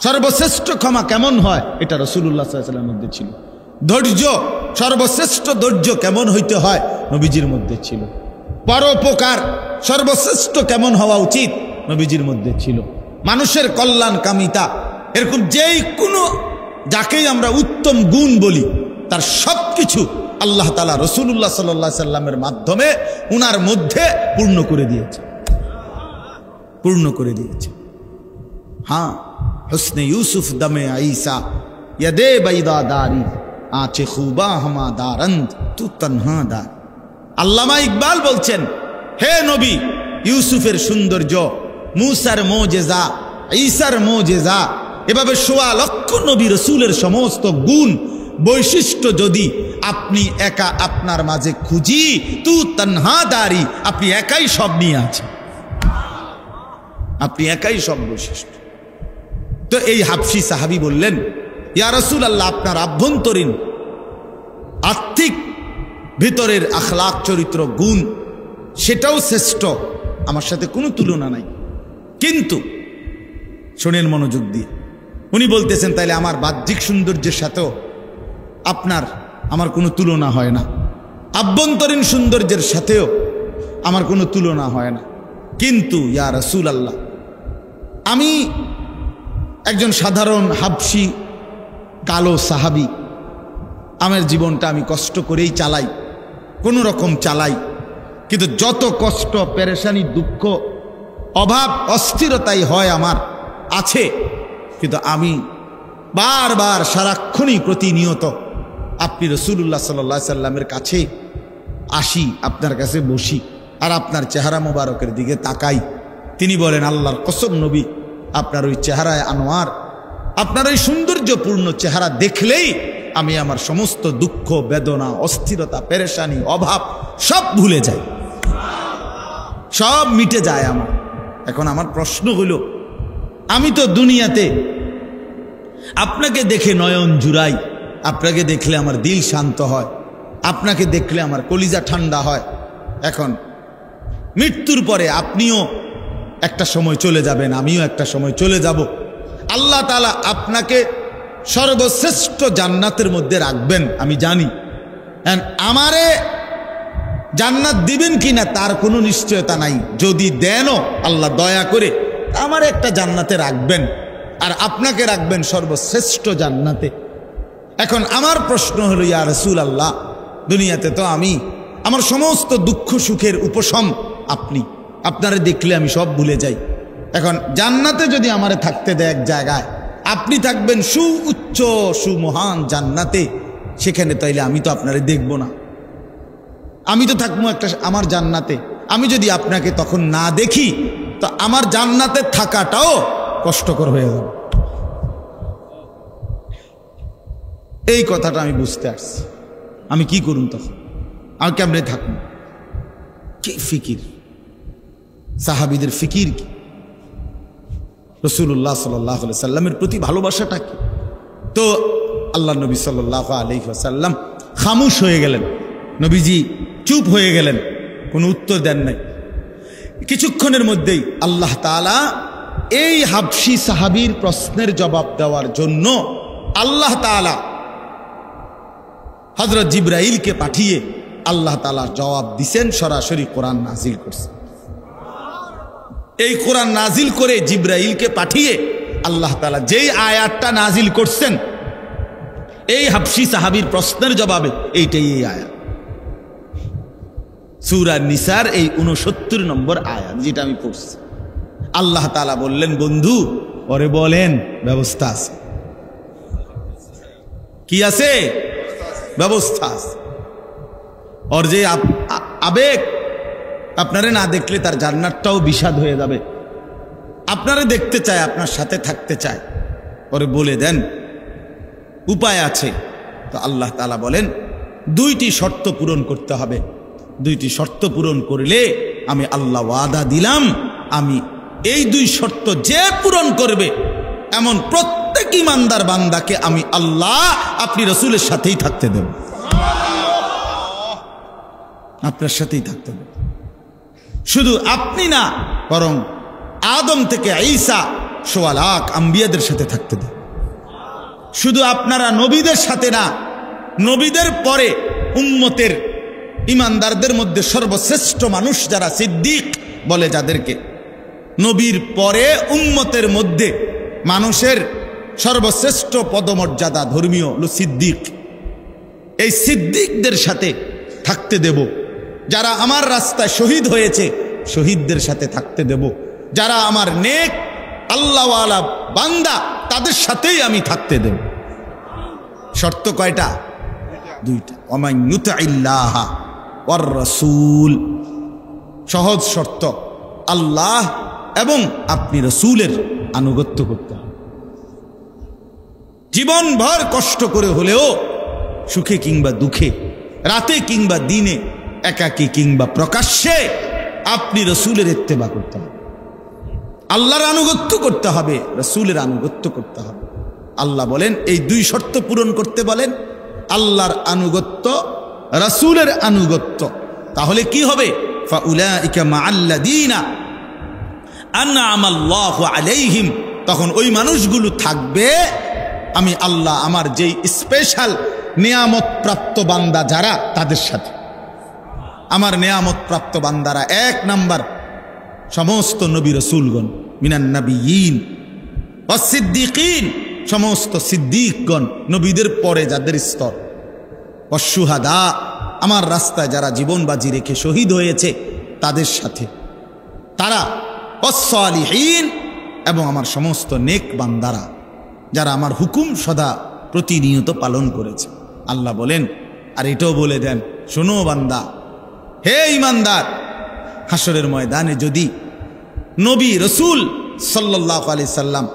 A: সর্বশ্রেষ্ঠ ক্ষমা কেমন হয়, এটা রাসূলুল্লাহ সাল্লাল্লাহু আলাইহি ওয়াসাল্লামের মধ্যে ছিল। ধৈর্য, সর্বশ্রেষ্ঠ ধৈর্য কেমন হইতে হয়, নবীজির মধ্যে ছিল। পরোপকার, সর্বশ্রেষ্ঠ কেমন হওয়া উচিত, নবীজির মধ্যে ছিল। মানুষের কল্যাণ কামিতা, এরকম যেই কোনো যাকেই আমরা উত্তম গুণ বলি, তার সব কিছু আল্লাহ তাআলা রাসূলুল্লাহ সাল্লাল্লাহু আলাইহি সাল্লামের মাধ্যমে উনার মধ্যে পূর্ণ করে দিয়েছে, পূর্ণ করে দিয়েছে। হ্যাঁ, হুসনে ইউসুফ দমে ঈসা, ইয়াদে বাইদা দারি, আঁচে খুবা হামা দারন্দ, তু তনহা দার। আল্লামা ইকবাল বলছেন, হে নবী, ইউসুফের সৌন্দর্য, মুসার মোজেজা, ঈসার মোজেজা, এভাবে ১৬ লক্ষ নবী রসুলের সমস্ত গুণ বৈশিষ্ট্য যদি আপনি একা আপনার মাঝে খুঁজি, তু তনহা দারি, আপনি একাই সব নিয়ে আছেন, আপনি একাই সব বৈশিষ্ট্য। তো এই হাবশী সাহাবী বললেন, ইয়া রাসূলুল্লাহ, আপনার আভ্যন্তরীণ আর্থিক ভিতরের আখলাক, চরিত্র, গুণ, সেটাও শ্রেষ্ঠ, আমার সাথে কোনো তুলনা নাই। কিন্তু শোনেন মনোযোগ দিয়ে, উনি বলতেছেন, তাইলে আমার বাহ্যিক সৌন্দর্যের সাথেও আমার কোনো তুলনা হয় না, আভ্যন্তরীণ সৌন্দর্যের সাথেও আমার কোনো তুলনা হয় না। কিন্তু ইয়া রাসূলুল্লাহ, আমি একজন সাধারণ হাবশী কালো সাহাবী, আমার জীবনটা আমি কষ্ট করেই চালাই, কোনো রকম চালাই, কিন্তু যত কষ্ট, পেরেশানি, দুঃখ, অভাব, অস্থিরতাই হয় আমার আছে, কিন্তু আমি বারবার সারাক্ষণই প্রতিনিয়ত আপনি রাসূলুল্লাহ সাল্লাল্লাহু আলাইহি সাল্লামের কাছে আসি, আপনার কাছে বসি, আর আপনার চেহারা মোবারকের দিকে তাকাই। তিনি বলেন, আল্লাহর কসম নবী, আপনার ওই চেহারায় আনোয়ার, আপনার ওই সৌন্দর্যপূর্ণ চেহারা দেখলেই আমি আমার সমস্ত দুঃখ, বেদনা, অস্থিরতা, পেরেশানি, অভাব সব ভুলে যাই, সব মিটে যায় আমার। এখন আমার প্রশ্ন হলো, আমি তো দুনিয়াতে আপনাকে দেখে নয়ন জুড়াই, আপনাকে দেখলে আমার দিল শান্ত হয়, আপনাকে দেখলে আমার কলিজা ঠান্ডা হয়। এখন মৃত্যুর পরে আপনিও একটা সময় চলে যাবেন, আমিও একটা সময় চলে যাব। আল্লাহ তাআলা আপনাকে সর্বশ্রেষ্ঠ জান্নাতের মধ্যে রাখবেন আমি জানি। আমারে জান্নাত দিবেন কিনা তার কোনো নিশ্চয়তা নাই। যদি দেনও আল্লাহ দয়া করে আমার একটা জান্নাতে রাখবেন, আর আপনাকে রাখবেন সর্বশ্রেষ্ঠ জান্নাতে। এখন আমার প্রশ্ন হলো, ইয়া রাসূলুল্লাহ, দুনিয়াতে তো আমি আমার সমস্ত দুঃখ সুখের উপশম আপনি, আপনারে দেখলে আমি সব ভুলে যাই। এখন জান্নাতে যদি আমারে থাকতে দেয় এক জায়গায়, আপনি থাকবেন সুউচ্চ সুমহান জান্নাতে, সেখানে তাইলে আমি তো আপনারে দেখব না, আমি তো থাকবো একটা আমার জান্নাতে। আমি যদি আপনাকে তখন না দেখি তো আমার জান্নাতে থাকাটাও কষ্টকর হয়ে যাবে। এই কথাটা আমি বুঝতে আসছি। আমি কি করুন তখন? আমি কেমনে থাকুন? কি ফিকির, সাহাবীদের ফিকির কি, রাসূলুল্লাহ সাল্লাল্লাহু আলাইহি সাল্লামের প্রতি ভালোবাসাটা কি? তো আল্লাহ নবী সাল্লাল্লাহু আলাইহি ওয়াসাল্লাম খামোশ হয়ে গেলেন, নবীজি চুপ হয়ে গেলেন, কোনো উত্তর দেন নাই। কিছুক্ষণের মধ্যেই আল্লাহ তাআলা এই হাবশী সাহাবীর প্রশ্নের জবাব দেওয়ার জন্য আল্লাহ তাআলা হযরত জিবরাইলকে পাঠিয়ে আল্লাহ তাআলা জবাব দিছেন, সরাসরি কোরআন নাজিল করছেন। এই কোরআন নাজিল করে জিবরাইলকে পাঠিয়ে আল্লাহ তাআলা যেই আয়াতটা নাজিল করছেন এই হাবশী সাহাবীর প্রশ্নের জবাবে, এইটাই এই আয়াত, সূরা নিসার এই 69 নম্বর আয়াত, যেটা আমি পড়ছি। আল্লাহ তাআলা বললেন, বন্ধু ওরে বলেন ব্যবস্থা আছে। কি আছে? ব্যবস্থা আছে। ওর যে আবেগ, আপনারে না দেখলে তার জান্নাতটাও বিষাদ হয়ে যাবে, আপনারে দেখতে চায়, আপনার সাথে থাকতে চায়, ওরে বলে দেন উপায় আছে। তো আল্লাহ তাআলা বলেন, দুইটি শর্ত পূরণ করতে হবে। দুইটি শর্ত পূরণ করলে আমি আল্লাহ ওয়াদা দিলাম, আমি এই দুই শর্ত যে পূরণ করবে এমন প্রত্যেক ইমানদার বান্দাকে আমি আল্লাহ আপনি রাসূলের সাথেই থাকতে দেব, আপনার সাথেই থাকতে দেব। শুধু আপনি না, বরং আদম থেকে ঈসা সোয়া লাখ আম্বিয়াদের সাথে থাকতে দেব। শুধু আপনারা নবীদের সাথে না, নবীদের পরে উম্মতের ইমানদারদের মধ্যে সর্বশ্রেষ্ঠ মানুষ যারা, সিদ্দিক বলে যাদেরকে, নবীর পরে উম্মতের মধ্যে মানুষের সর্বশ্রেষ্ঠ পদমর্যাদা ধর্মীয় হলো সিদ্দিক। এই সিদ্দিকদের সাথে থাকতে দেব। যারা আমার রাস্তায় শহীদ হয়েছে শহীদদের সাথে থাকতে দেব। যারা আমার নেক আল্লাহওয়ালা বান্দা তাদের সাথেই আমি থাকতে দেব। শর্ত কয়টা? দুইটা। ওমান ইউতিল্লাহ ওয়ার রাসূল, সহজ শর্ত, আল্লাহ এবং আপনি রাসূলের আনুগত্য করতে হবে। জীবনভর কষ্ট করে হলেও, সুখে কিংবা দুঃখে, রাতে কিংবা দিনে, একাকী কিংবা প্রকাশ্যে, আপনি রাসূলের ইত্তেবা করতে হবে, আল্লাহর আনুগত্য করতে হবে, রাসূলের আনুগত্য করতে হবে। আল্লাহ বলেন এই দুই শর্ত পূরণ করতে বলেন, আল্লাহর আনুগত্য, রাসূলের আনুগত্য। তাহলে কি হবে? ফাউলাইকা মাআল্লাযীনা আনআমাল্লাহু আলাইহিম, তখন ওই মানুষগুলো থাকবে আমি আল্লাহ আমার যেই স্পেশাল নিয়ামত প্রাপ্ত বান্দা যারা, তাদের সাথে। আমার নিয়ামত প্রাপ্ত বান্দারা এক নাম্বার সমস্ত নবী রাসূলগণ, মিনান নাবিয়িন ওয়াস সিদ্দিকিন, সমস্ত সিদ্দিকগণ, নবীদের পরে যাদের স্তর, ওয়াস শুহাদা, আমার রাস্তায় যারা জীবন বাজি রেখে শহীদ হয়েছে তাদের সাথে তারা, ওয়াস সালিহিন, এবং আমার সমস্ত নেক বান্দারা যারা আমার হুকুম সদা প্রতিনিয়ত পালন করেছে। আল্লাহ বলেন, আর এটাও বলে দেন, শোনো বান্দা, হে ইমানদার, হাসরের ময়দানে যদি নবী রাসূল সাল্লাল্লাহু আলাইহি সাল্লাম,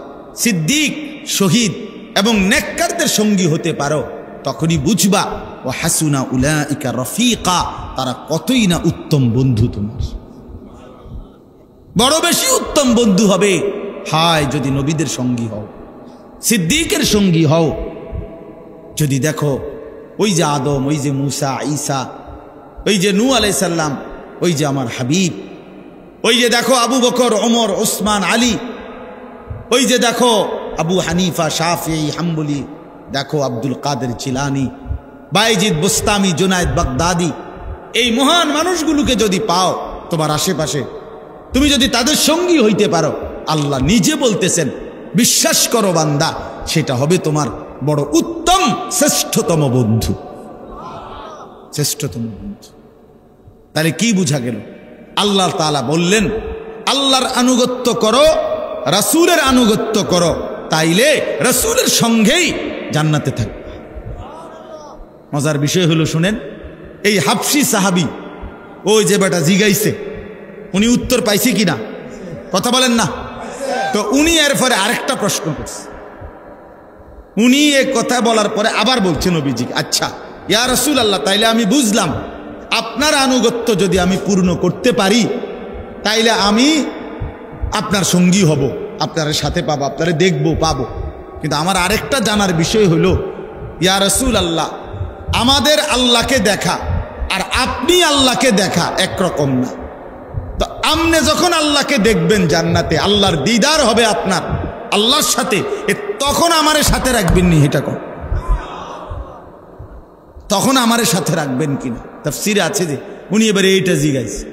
A: সিদ্দিক, শহীদ এবং নেককারদের সঙ্গী হতে পারো, তখনই বুঝবা ওয়া হাসুনা উলাইকা রফিকা, তারা কতই না উত্তম বন্ধু তোমার। বড় বেশি উত্তম বন্ধু হবে হায় যদি নবীদের সঙ্গী হও, সিদ্দিকের সঙ্গী হও। যদি দেখো ওই যে আদম, ওই যে মুসা, ঈসা, ওই যে নূহ আলাইহিস সালাম, ওই যে আমার হাবিব, ওই যে দেখো আবু বকর, ওমর, ওসমান, আলী, ওই যে দেখো আবু হানিফা, শাফিঈ, হাম্বলি, দেখো আব্দুল কাদের জিলানী, বাইজিদ বুস্তামি, জুনায়েদ বাগদাদি, এই মহান মানুষগুলোকে যদি পাও তোমার আশেপাশে, তুমি যদি তাদের সঙ্গী হইতে পারো, আল্লাহ নিজে বলতেছেন বিশ্বাস করো বান্দা, সেটা হবে তোমার বড় উত্তম শ্রেষ্ঠতম বন্ধু, শ্রেষ্ঠতম বন্ধু। তাহলে কি বুঝা গেল? আল্লাহ তাআলা বললেন আল্লাহর আনুগত্য করো, রাসূলের আনুগত্য করো, তাইলে রাসূলের সঙ্গেই জান্নাতে থাকবে। মজার বিষয় হলো শুনেন, এই হাবশী সাহাবী, ওই যে বেটা জিগাইছে, উনি উত্তর পাইছে কিনা কথা বলেন না? তো উনি এরপরে আরেকটা প্রশ্ন করছে। উনি এ কথা বলার পরে আবার বলছে নবীজিকে, আচ্ছা ইয়া রাসূলুল্লাহ, তাইলে আমি বুঝলাম আপনার আনুগত্য যদি আমি পূর্ণ করতে পারি তাইলে আমি আপনার সঙ্গী হব, আপনার সাথে পাবো, আপনারে দেখবো, পাবো। কিন্তু আমার আরেকটা জানার বিষয় হলো ইয়া রাসূলুল্লাহ, আমাদের আল্লাহকে দেখা আর আপনি আল্লাহকে দেখা একরকম না। তো আপনি যখন আল্লাহকে দেখবেন জান্নাতে, আল্লাহর দিদার হবে আপনার আল্লাহর সাথে, তখন আমারে সাথে রাখবেন নি? এটা কর, তখন আমারে সাথে রাখবেন কিনা? তাফসীরে আছে যে উনি এবারে এইটা জিজ্ঞাসা,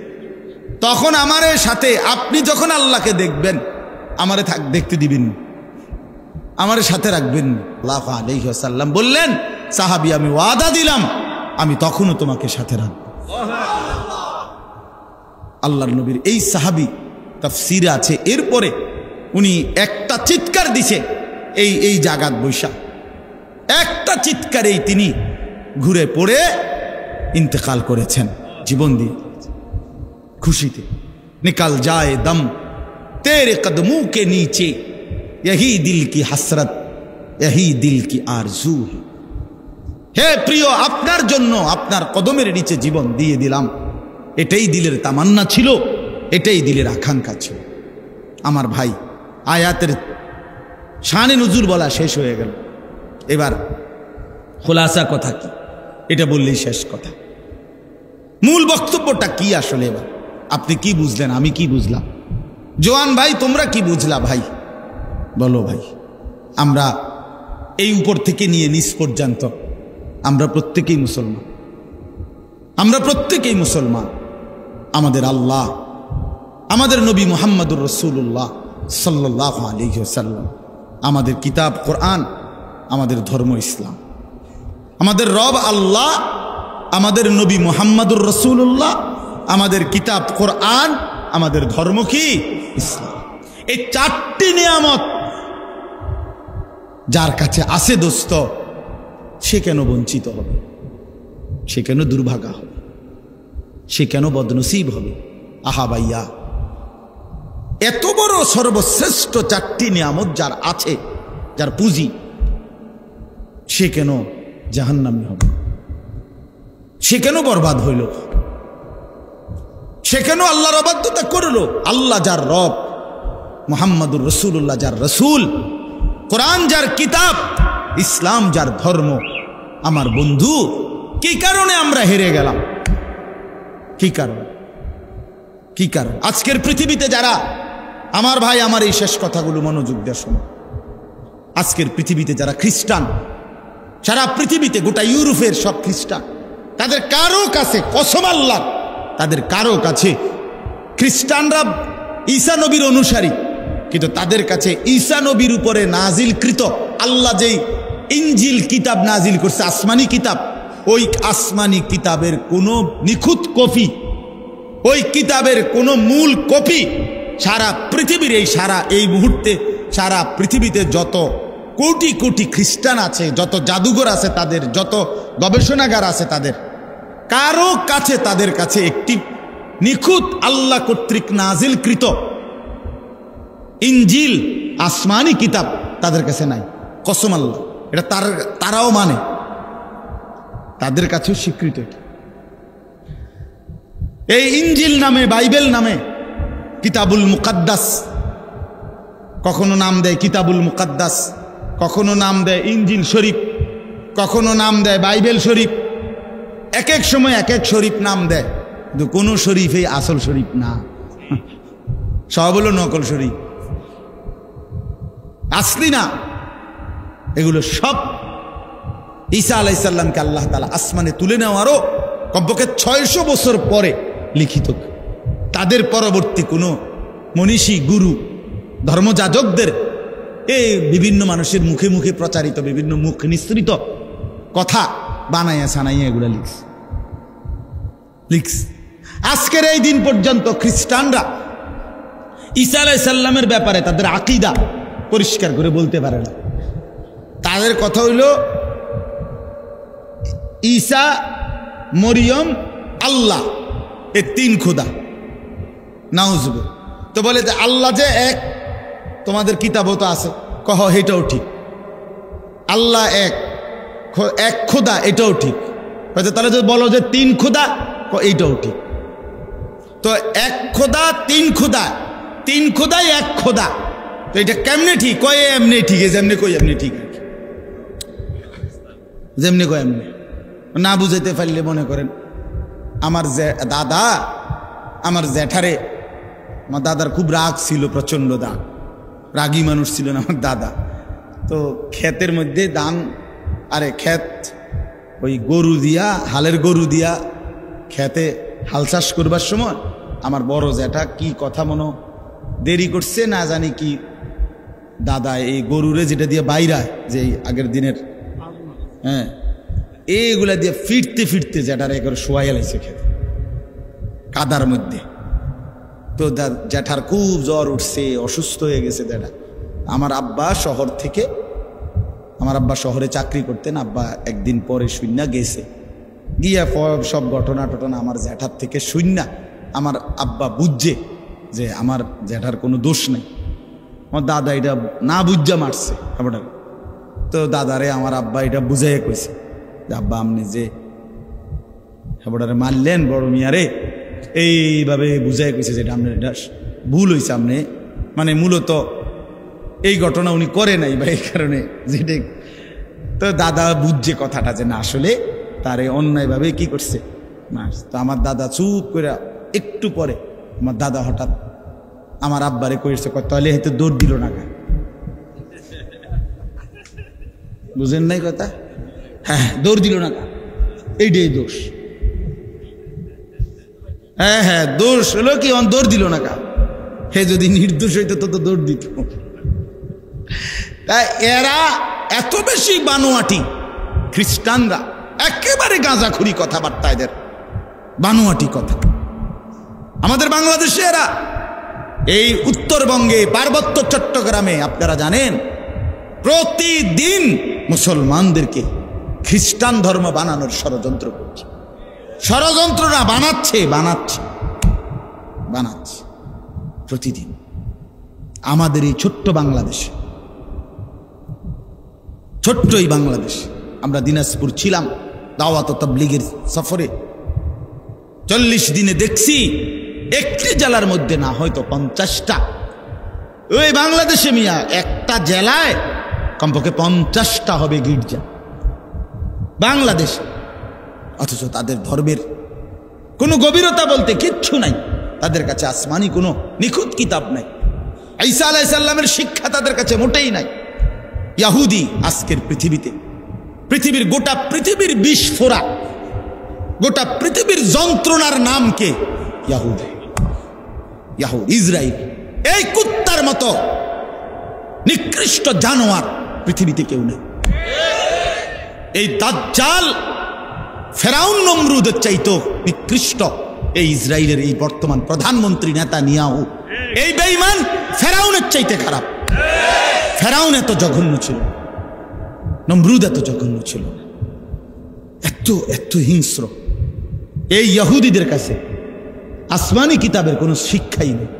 A: তখন আমারে সাথে, আপনি যখন আল্লাহকে দেখবেন আমারে দেখতে দিবেন, আমারে সাথে রাখবেন। সাল্লাল্লাহু আলাইহি ওয়াসাল্লাম বললেন, সাহাবী আমি ওয়াদা দিলাম আমি তখনও তোমাকে সাথে রাখব। আল্লাহর নবীর এই সাহাবী, তাফসীরে আছে, এরপরে উনি একটা চিৎকার দিছে এই জাগাত বৈশা, একটা চিৎকারেই তিনি ঘুরে পড়ে ইন্তেকাল করেছেন, জীবন দিয়ে খুশিতে। নিকাল যায় দম তেরে কদমোं के नीचे, यही दिल की हसरत, यही दिल की आरज़ू है। হে প্রিয়, আপনার জন্য আপনার কদমের নিচে জীবন দিয়ে দিলাম, এটাই দিলের তামান্না ছিল, এটাই দিলের আকাঙ্ক্ষা ছিল। আমার ভাই, আয়াতের শানে নুজুল বলা শেষ হয়ে গেল, এবার খোলাসা কথা কি, এটা বললেই শেষ কথা। মূল বক্তব্যটা কি আসলে? এবার আপনি কি বুঝলেন, আমি কি বুঝলাম? জওয়ান ভাই তোমরা কি বুঝলা? ভাই বলো ভাই। আমরা এই উপর থেকে নিয়ে নিচ পর্যন্ত আমরা প্রত্যেকেই মুসলমান, আমরা প্রত্যেকেই মুসলমান। আমাদের আল্লাহ, আমাদের নবী মুহাম্মদুর রাসূলুল্লাহ সাল্লাল্লাহু আলাইহি ওয়াসাল্লাম, আমাদের কিতাব কোরআন, আমাদের ধর্ম ইসলাম, আমাদের রব আল্লাহ, আমাদের নবী মুহাম্মদুর রাসূলুল্লাহ, আমাদের কিতাব কোরআন, আমাদের ধর্ম কি ইসলাম। এই চারটি নিয়ামত যার কাছে আছে দোস্ত, সে কেন বঞ্চিত হবে? সে কেন দুর্ভাগা হবে? সে কেন বদনসিব হবে? আহা ভাইয়া, এত বড় সর্বশ্রেষ্ঠ চারটি নিয়ামত যার আছে, যার পুঁজি, সে কেন জাহান্নামী হবে? সে কেন বরবাদ হইল? সে কেন আল্লাহর অবাধ্যতা করলো? আল্লাহ যার রব, মুহাম্মদুর রাসূলুল্লাহ যার রাসূল, কোরআন যার কিতাব, ইসলাম যার ধর্ম। আমার বন্ধু, কি কারণে আমরা হেরে গেলাম? কি কারণ? কি কারণ? আজকের পৃথিবীতে যারা, আমার ভাই আমার এই শেষ কথাগুলো মনোযোগ দিয়ে শোনো, আজকের পৃথিবীতে যারা খ্রিস্টান, সারা পৃথিবীতে গোটা ইউরোপের সব খ্রিস্টান, তাদের কারো কাছে, কসম আল্লাহ, তাদের কারো কাছে, খ্রিস্টানরা ঈসা নবীর অনুসারী, কিন্তু তাদের কাছে ঈসা নবীর উপরে নাজিলকৃত আল্লাহ যেই ইনজিল কিতাব নাজিল করছে, আসমানি কিতাব, ওই আসমানি কিতাবের কোনো নিখুঁত কপি, ওই কিতাবের কোনো মূল কপি সারা পৃথিবীর, এই মুহূর্তে সারা পৃথিবীতে যত কোটি কোটি খ্রিস্টান আছে, যত জাদুঘর আছে তাদের, যত গবেষণাগার আছে তাদের, কারো কাছে, তাদের কাছে একটি নিখুঁত আল্লাহ কর্তৃক নাজিলকৃত ইনজিল আসমানি কিতাব তাদের কাছে নাই। কসম আল্লাহ, এটা তারাও মানে, তাদের কাছেও স্বীকৃত। এই ইনজিল নামে, বাইবেল নামে কিতাবুল মুকাদ্দাস, কখনো নাম দেয় কিতাবুল মুকাদ্দাস, কখনো নাম দেয় ইনজিল শরীফ, কখনো নাম দেয় বাইবেল শরীফ। এক এক সময় এক এক শরীফ নাম দেয়, কিন্তু কোনো শরীফই আসল শরীফ না, সব হলো নকল শরীফ, আসলি না। এগুলো সব ঈসা আলাইহিস সালামকে আল্লাহ তাআলা আসমানে তুলে নেওয়ারও কমপক্ষে 600 বছর পরে লিখিত। তাদের পরবর্তী কোনো মনীষী গুরু ধর্মযাজকদের এই বিভিন্ন মানুষের মুখে মুখে প্রচারিত বিভিন্ন মুখ নিঃসৃত কথা বানাইয়া সানাইয়া এগুলা লিখছে। আজকের এই দিন পর্যন্ত খ্রিস্টানরা ঈসা আলাইহিস সালামের ব্যাপারে তাদের আকীদা পরিষ্কার করে বলতে পারে না। তাদের কথা হইল ঈসা, মরিয়ম, আল্লাহ, এ 3 খোদা। নাউজুবিল্লাহ। তো বলে যে আল্লাহ যে এক, তোমাদের কিতাবও তো আছে, কহ এটাও ঠিক। আল্লাহ এক খোদা, এটাও ঠিক। তাহলে যদি বলো যে 3 খোদা, এইটাও ঠিক। তো 1 খোদা 3 খোদা, 3 খোদাই 1 খোদা, তো এটা কেমনে ঠিক? কয় এমনি ঠিক, যেমনি কই এমনি ঠিক, যেমনি কয় এমনি। না বুঝাইতে পারলে মনে করেন আমার দাদা, আমার জ্যাঠারে, আমার দাদার খুব রাগ ছিল, প্রচণ্ড রাগী মানুষ ছিলেন আমার দাদা। তো ক্ষেতের মধ্যে ধান, আরে ক্ষেত ওই গরু দিয়া, হালের গরু দিয়া ক্ষেতে হাল চাষ করবার সময় আমার বড় জ্যাঠা কি কথা মনে দেরি করছে না জানি কি, দাদা এই গরুরে যেটা দিয়ে বাইরায়, যে আগের দিনের, হ্যাঁ, এইগুলা দিয়ে ফিরতে ফিরতে জ্যাঠারে একবার শোয়াই লাইছে খেতে কাদার মধ্যে। তো জ্যাঠার খুব জ্বর উঠছে, অসুস্থ হয়ে গেছে জ্যাঠা। আমার আব্বা শহর থেকে, আমার আব্বা শহরে চাকরি করতেন, আব্বা একদিন পরে শূন্য গেছে, গিয়া সব ঘটনা টটনা আমার জ্যাঠার থেকে শূন্য আমার আব্বা বুঝছে যে আমার জ্যাঠার কোনো দোষ নেই। আমার দাদা এটা না বুঝা মারছে আবার। তো দাদারে আমার আব্বা এটা বুঝাইয়া কইছে যে আব্বা আপনি যে হেবড়ারে মারলেন বড় মিয়ারে, এইভাবে বুঝাই কইছে যেটা আপনার এটা ভুল হয়েছে। আপনি মানে মূলত এই ঘটনা উনি করে নাই বা এই কারণে যেটা। তো দাদা বুঝছে কথাটা যে না আসলে তারে অন্যায়ভাবে কি করছে না। তো আমার দাদা চুপ করে, একটু পরে আমার দাদা হঠাৎ আমার আব্বারে কইছে, তাহলে হয়তো দৌড় দিল না গা। বুঝেন নাই কথা? হ্যাঁ, দৌড় দিল না গা, এইটাই দোষ। হ্যাঁ হ্যাঁ, দোষ হলো কি দৌড় দিল না গা। হে যদি নির্দোষ হইতো তো দৌড় দিত। তাই এরা এত বেশি বানোয়াটি, খ্রিস্টানরা একেবারে গাঁজাখুরি কথাবার্তা, এদের বানোয়াটি কথা। আমাদের বাংলাদেশে এরা এই উত্তরবঙ্গে পার্বত্য চট্টগ্রামে আপনারা জানেন প্রতিদিন মুসলমানদেরকে খ্রিস্টান ধর্ম বানানোর ষড়যন্ত্র করছে। ষড়যন্ত্র না, বানাচ্ছে প্রতিদিন। আমাদের এই ছোট্ট বাংলাদেশে, ছোট্ট এই বাংলাদেশ, আমরা দিনাজপুর ছিলাম দাওয়াত ও তাবলীগের সফরে। 40 দিনে দেখছি একটি জেলার মধ্যে না হয়তো 50টা। ওই বাংলাদেশে মিয়া একটা জেলায় কমপক্ষে 50টা হবে গির্জা বাংলাদেশে, অথচ তাদের ধর্মের কোনো গভীরতা বলতে কিচ্ছু নাই। তাদের কাছে আসমানি কোনো নিখুঁত কিতাব নাই, ঈসা আলাইহিস সালামের শিক্ষা তাদের কাছে মোটেই নাই। ইহুদি আজকের পৃথিবীর গোটা পৃথিবীর বিস্ফোরা, গোটা পৃথিবীর যন্ত্রণার নাম কে? ইহুদ, ইসরায়েল। এই কুত্তার মতো নিকৃষ্ট জানোয়ার পৃথিবীতে কেউ নেই। এই দাজ্জাল ফেরাউন নমরুদের চাইতো নিকৃষ্ট এই ইসরায়েলের এই বর্তমান প্রধানমন্ত্রী নেতানিয়াহু, এই বেঈমান ফেরাউনের চাইতে খারাপ। ফেরাউন এত জঘন্য ছিল, নমরুদ এত জঘন্য ছিল, এত হিংস্র। এই ইহুদিদের কাছে আসমানি কিতাবের কোনো শিক্ষাই নেই,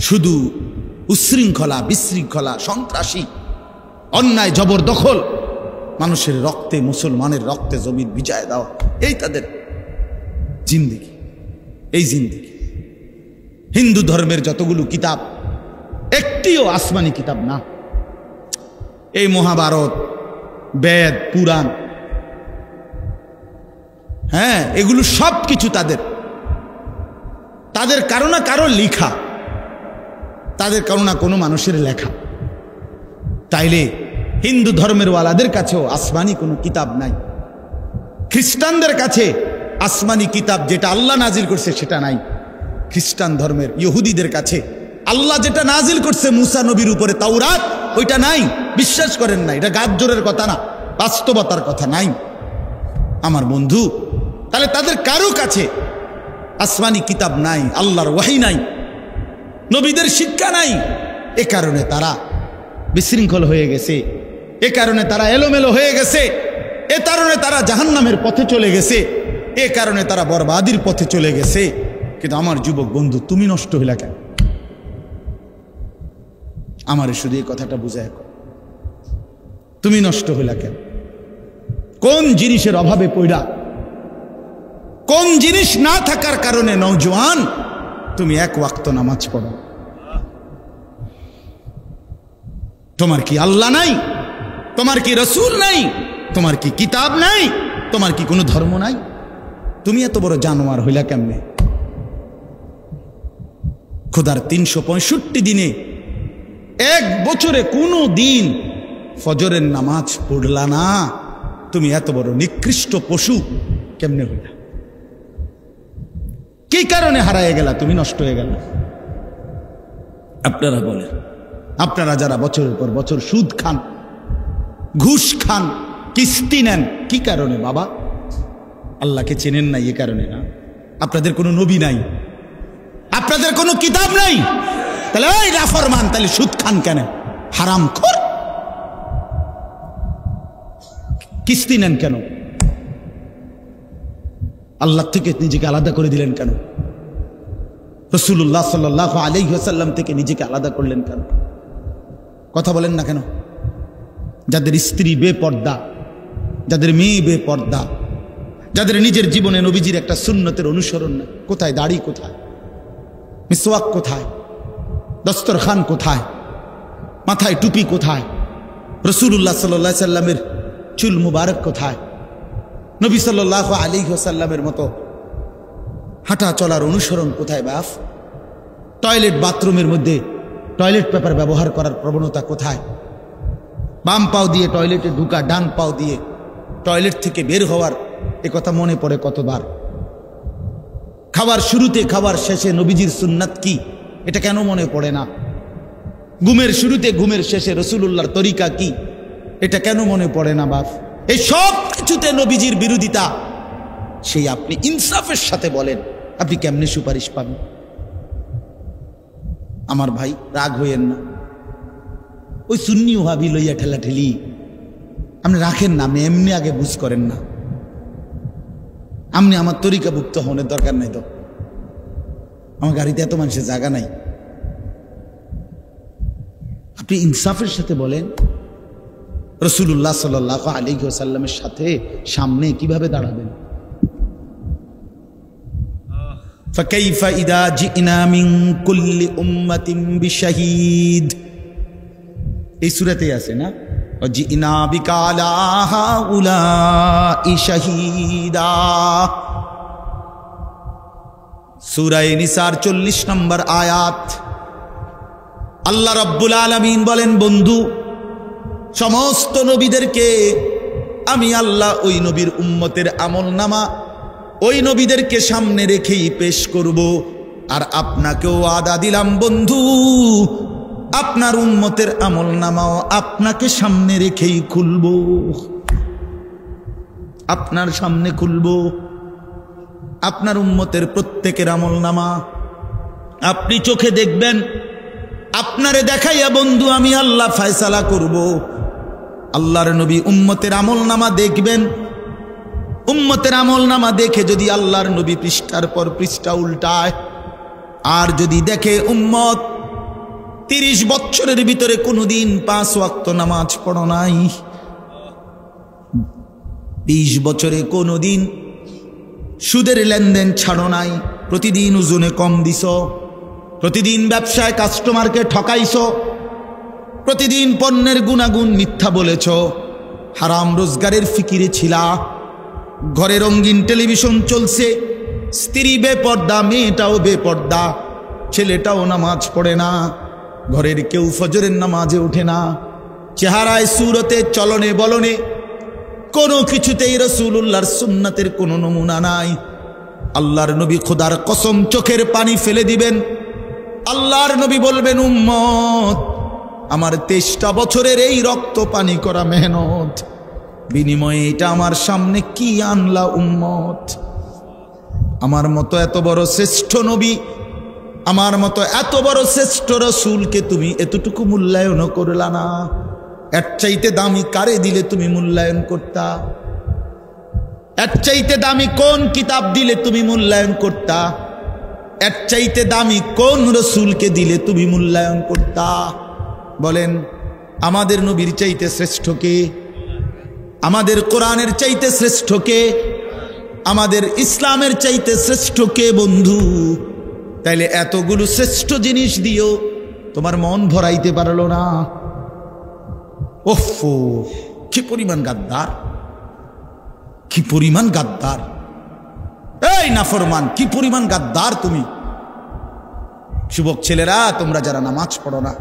A: শুধু উশৃঙ্খলা, বিশৃঙ্খলা, সন্ত্রাসী, অন্যায়, জবরদখল, মানুষের রক্তে, মুসলমানের রক্তে জমির বিজয় দেওয়া, এই তাদের জিন্দেগি, এই জিন্দেগি। হিন্দু ধর্মের যতগুলো কিতাব একটিও আসমানি কিতাব না। এই মহাভারত, বেদ, পুরাণ, হ্যাঁ, এগুলো সব কিছু তাদের কারো না কারো লেখা, তাদের কারো না কোনো মানুষের লেখা। তাইলে হিন্দু ধর্মের ওয়ালাদের কাছেও আসমানি কোনো কিতাব নাই, খ্রিস্টানদের কাছে আসমানি কিতাব যেটা আল্লাহ নাজিল করছে সেটা নাই। খ্রিস্টান ধর্মের ইহুদিদের কাছে আল্লাহ যেটা নাজিল করছে মুসা নবীর উপরে তাওরাত, ওইটা নাই, বিশ্বাস করেন না। এটা গাছ জোরের কথা না, বাস্তবতার কথা নাই আমার বন্ধু। তাহলে তাদের কারো কাছে আসমানি কিতাব নাই, আল্লাহর ওয়াহি নাই, নবীদের শিক্ষা নাই। এ কারণে তারা বিশৃঙ্খল হয়ে গেছে, এ কারণে তারা এলোমেলো হয়ে গেছে, এ কারণে তারা জাহান্নামের পথে চলে গেছে, এ কারণে তারা বরবাদির পথে চলে গেছে। কিন্তু আমার যুবক বন্ধু, তুমি নষ্ট হইলা কেন? আমার শুধু এই কথাটা বুঝায়, তুমি নষ্ট হইলা কেন? কোন জিনিসের অভাবে পড়া, কোন জিনিস না থাকার কারণে নওজোয়ান তুমি এক ওয়াক্ত নামাজ পড়ো? তোমার কি আল্লাহ নাই? তোমার কি রসুল নাই? তোমার কি কিতাব নাই? তোমার কি কোনো ধর্ম নাই? তুমি এত বড় জানোয়ার হইলা কেমনে? খোদার 365 দিনে এক বছরে কোনো দিন ফজরের নামাজ পড়লা না, তুমি এত বড় নিকৃষ্ট পশু কেমনে হইলা? কি কারণে হারায় গেলা? তুমি নষ্ট হয়ে গেল। আপনারা বলেন, আপনারা যারা বছরের পর বছর সুদ খান, ঘুষ খান, কিস্তি নেন, কি কারণে বাবা? আল্লাহকে চেনেন নাই, এ কারণে না? আপনাদের কোনো নবী নাই, আপনাদের কোনো কিতাব নাই, তাহলে ওই নাফরমান, তাহলে সুদ খান কেন? হারামখোর। কিস্তি নেন কেন? আল্লাহ থেকে নিজেকে আলাদা করে দিলেন কেন? রাসূলুল্লাহ সাল্লাল্লাহু আলাইহি ওয়াসাল্লাম থেকে নিজেকে আলাদা করলেন কেন? কথা বলেন না কেন? যাদের স্ত্রী বেপর্দা, যাদের মেয়ে বেপর্দা, যাদের নিজের জীবনে নবীজির একটা সুন্নতের অনুসরণ না, কোথায় দাড়ি, কোথায় মিসওয়াক, কোথায় দস্তরখান, কোথায় মাথায় টুপি, কোথায় রাসূলুল্লাহ সাল্লাল্লাহু আলাইহি সাল্লামের চুল মুবারক, কোথায় নবী সাল্লাল্লাহু আলাইহি ওয়াসাল্লামের মতো হাঁটা চলার অনুসরণ, কোথায় বাপ? টয়লেট বাথরুমের মধ্যে টয়লেট পেপার ব্যবহার করার প্রবণতা কোথায়? বাম পাও দিয়ে টয়লেটে ঢুকা, ডান পাও দিয়ে টয়লেট থেকে বের হওয়ার, এ কথা মনে পড়ে কতবার? খাবার শুরুতে খাবার শেষে নবীজির সুন্নাত কি, এটা কেন মনে পড়ে না? ঘুমের শুরুতে ঘুমের শেষে রাসূলুল্লাহর তরিকা কি, এটা কেন মনে পড়ে না বাপ? এই সব কিছুতে নবীজির বিরোধিতা। সেই আপনি ইনসাফের সাথে বলেন, আপনি কেমনে সুপারিশ পাবেন? আমার ভাই, রাগ হইয়েন না। ওই সুন্নি ওয়াহাবি লইয়া ঠেলাঠেলি আপনি রাখেন না, আপনি এমনি আগে বুঝ করেন না। আপনি আমার তরিকাভুক্ত হওয়ার দরকার নাই তো, আমার গাড়িতে এত মানুষের জায়গা নাই। আপনি ইনসাফের সাথে বলেন, রাসূলুল্লাহ সাল্লাল্লাহু আলাইহি ওয়াসাল্লামের সাথে সামনে কিভাবে দাঁড়াবেন? ফাকাইফা ইদা জিনা মিন কুল্লি উম্মাতিন বিশাহীদ, এই সূরাতেই আছে না? জিনা বিকা আলা হাউলাই শাহীদা। সূরা নিসার 40 নম্বর আয়াত। আল্লাহ রাব্বুল আলামিন বলেন, বন্ধু, সমস্ত নবীদেরকে আমি আল্লাহ ওই নবীর উম্মতের আমলনামা ওই নবীদেরকে সামনে রেখেই পেশ করব। আর আপনাকেও ওয়াদা দিলাম বন্ধু, আপনার উম্মতের আমলনামাও আপনাকে সামনে রেখেই খুলব, আপনার সামনে খুলব। আপনার উম্মতের প্রত্যেকের আমলনামা আপনি চোখে দেখবেন, আপনারে দেখাইয়া বন্ধু আমি আল্লাহ ফয়সালা করব। আল্লাহর নবী উম্মতের আমলনামা দেখবেন, উম্মতের আমলনামা দেখে যদি আল্লাহর নবী পৃষ্ঠার পর পৃষ্ঠা উল্টায়, আর যদি দেখে উম্মত 30 বছরের ভিতরে কোনোদিন 5 ওয়াক্ত নামাজ পড়ো নাই, 20 বছরে কোনোদিন সুদের লেনদেন ছাড়ো নাই, প্রতিদিন ওজনে কম দিছ, প্রতিদিন ব্যবসায় কাস্টমারকে ঠকাইছো, প্রতিদিন পণ্যের গুণাগুণ মিথ্যা বলেছ, হারাম রোজগারের ফিকিরে ছিলা, ঘরে রঙিন টেলিভিশন চলছে, স্ত্রী বেপর্দা, মেয়েটাও বেপর্দা, ছেলেটাও নামাজ পড়ে না, ঘরের কেউ ফজরের নামাজে ওঠে না, চেহারায় সুরতে চলনে বলনে কোনো কিছুতেই রাসূলুল্লাহর সুন্নাতের কোনো নমুনা নাই। আল্লাহর নবী খোদার কসম চোখের পানি ফেলে দিবেন, আল্লাহর নবী বলবেন, উম্মত আমার 23টা বছরের এই রক্ত পানি করা মেহনত, বিনিময়ে এটা আমার সামনে কি আনলা উম্মত? আমার মতো এত বড় শ্রেষ্ঠ নবী, আমার মতো এত বড় শ্রেষ্ঠ রাসূলকে তুমি এতটুকু মূল্যায়ন করলা না। এর চাইতে দামি কারে দিলে তুমি মূল্যায়ন করতা? এর চাইতে দামি কোন কিতাব দিলে তুমি মূল্যায়ন করতা? এর চাইতে দামি কোন রাসূলকে দিলে তুমি মূল্যায়ন করতা? বলেন, আমাদের নবীর চাইতে শ্রেষ্ঠ কে? আমাদের কোরআনের চাইতে শ্রেষ্ঠ কে? আমাদের ইসলামের চাইতে শ্রেষ্ঠ কে বন্ধু? তাইলে এতগুলো শ্রেষ্ঠ জিনিস দিও তোমার মন ভরাইতে পারলো না। ওফো, কি পরিমাণ গাদ্দার, কি পরিমাণ গাদ্দার! এই নাফরমান, কি পরিমাণ গাদ্দার তুমি! যুবক ছেলেরা, তোমরা যারা নামাজ পড়ো না,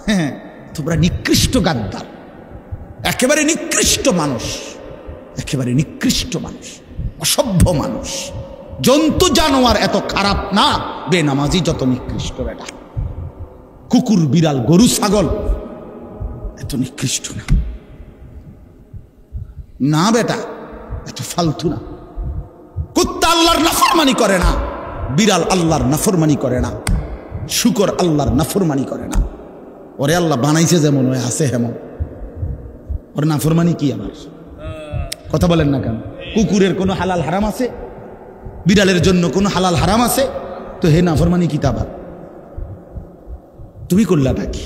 A: হ্যাঁ, তোমরা নিকৃষ্ট গাদ্দার, একেবারে নিকৃষ্ট মানুষ, একেবারে নিকৃষ্ট মানুষ, অসভ্য মানুষ, জন্তু জানোয়ার এত খারাপ না, বেনামাজি যত নিকৃষ্ট। বেটা কুকুর, বিড়াল, গরু, ছাগল এত নিকৃষ্ট না, না বেটা, এত ফালতু না। কুত্তা আল্লাহর নাফরমানি করে না, বিড়াল আল্লাহর নাফরমানি করে না, শুকর আল্লাহর নাফরমানি করে না। ওরে আল্লাহ বানাইছে যেমন, ওই আছে হেমন, ওর নাফরমানি কি? আমার কথা বলেন না কেন? কুকুরের কোনো হালাল হারাম আছে? বিড়ালের জন্য কোনো হালাল হারাম আছে? তো হে নাফরমানি কি? তাবার তুমি করলাটা কি?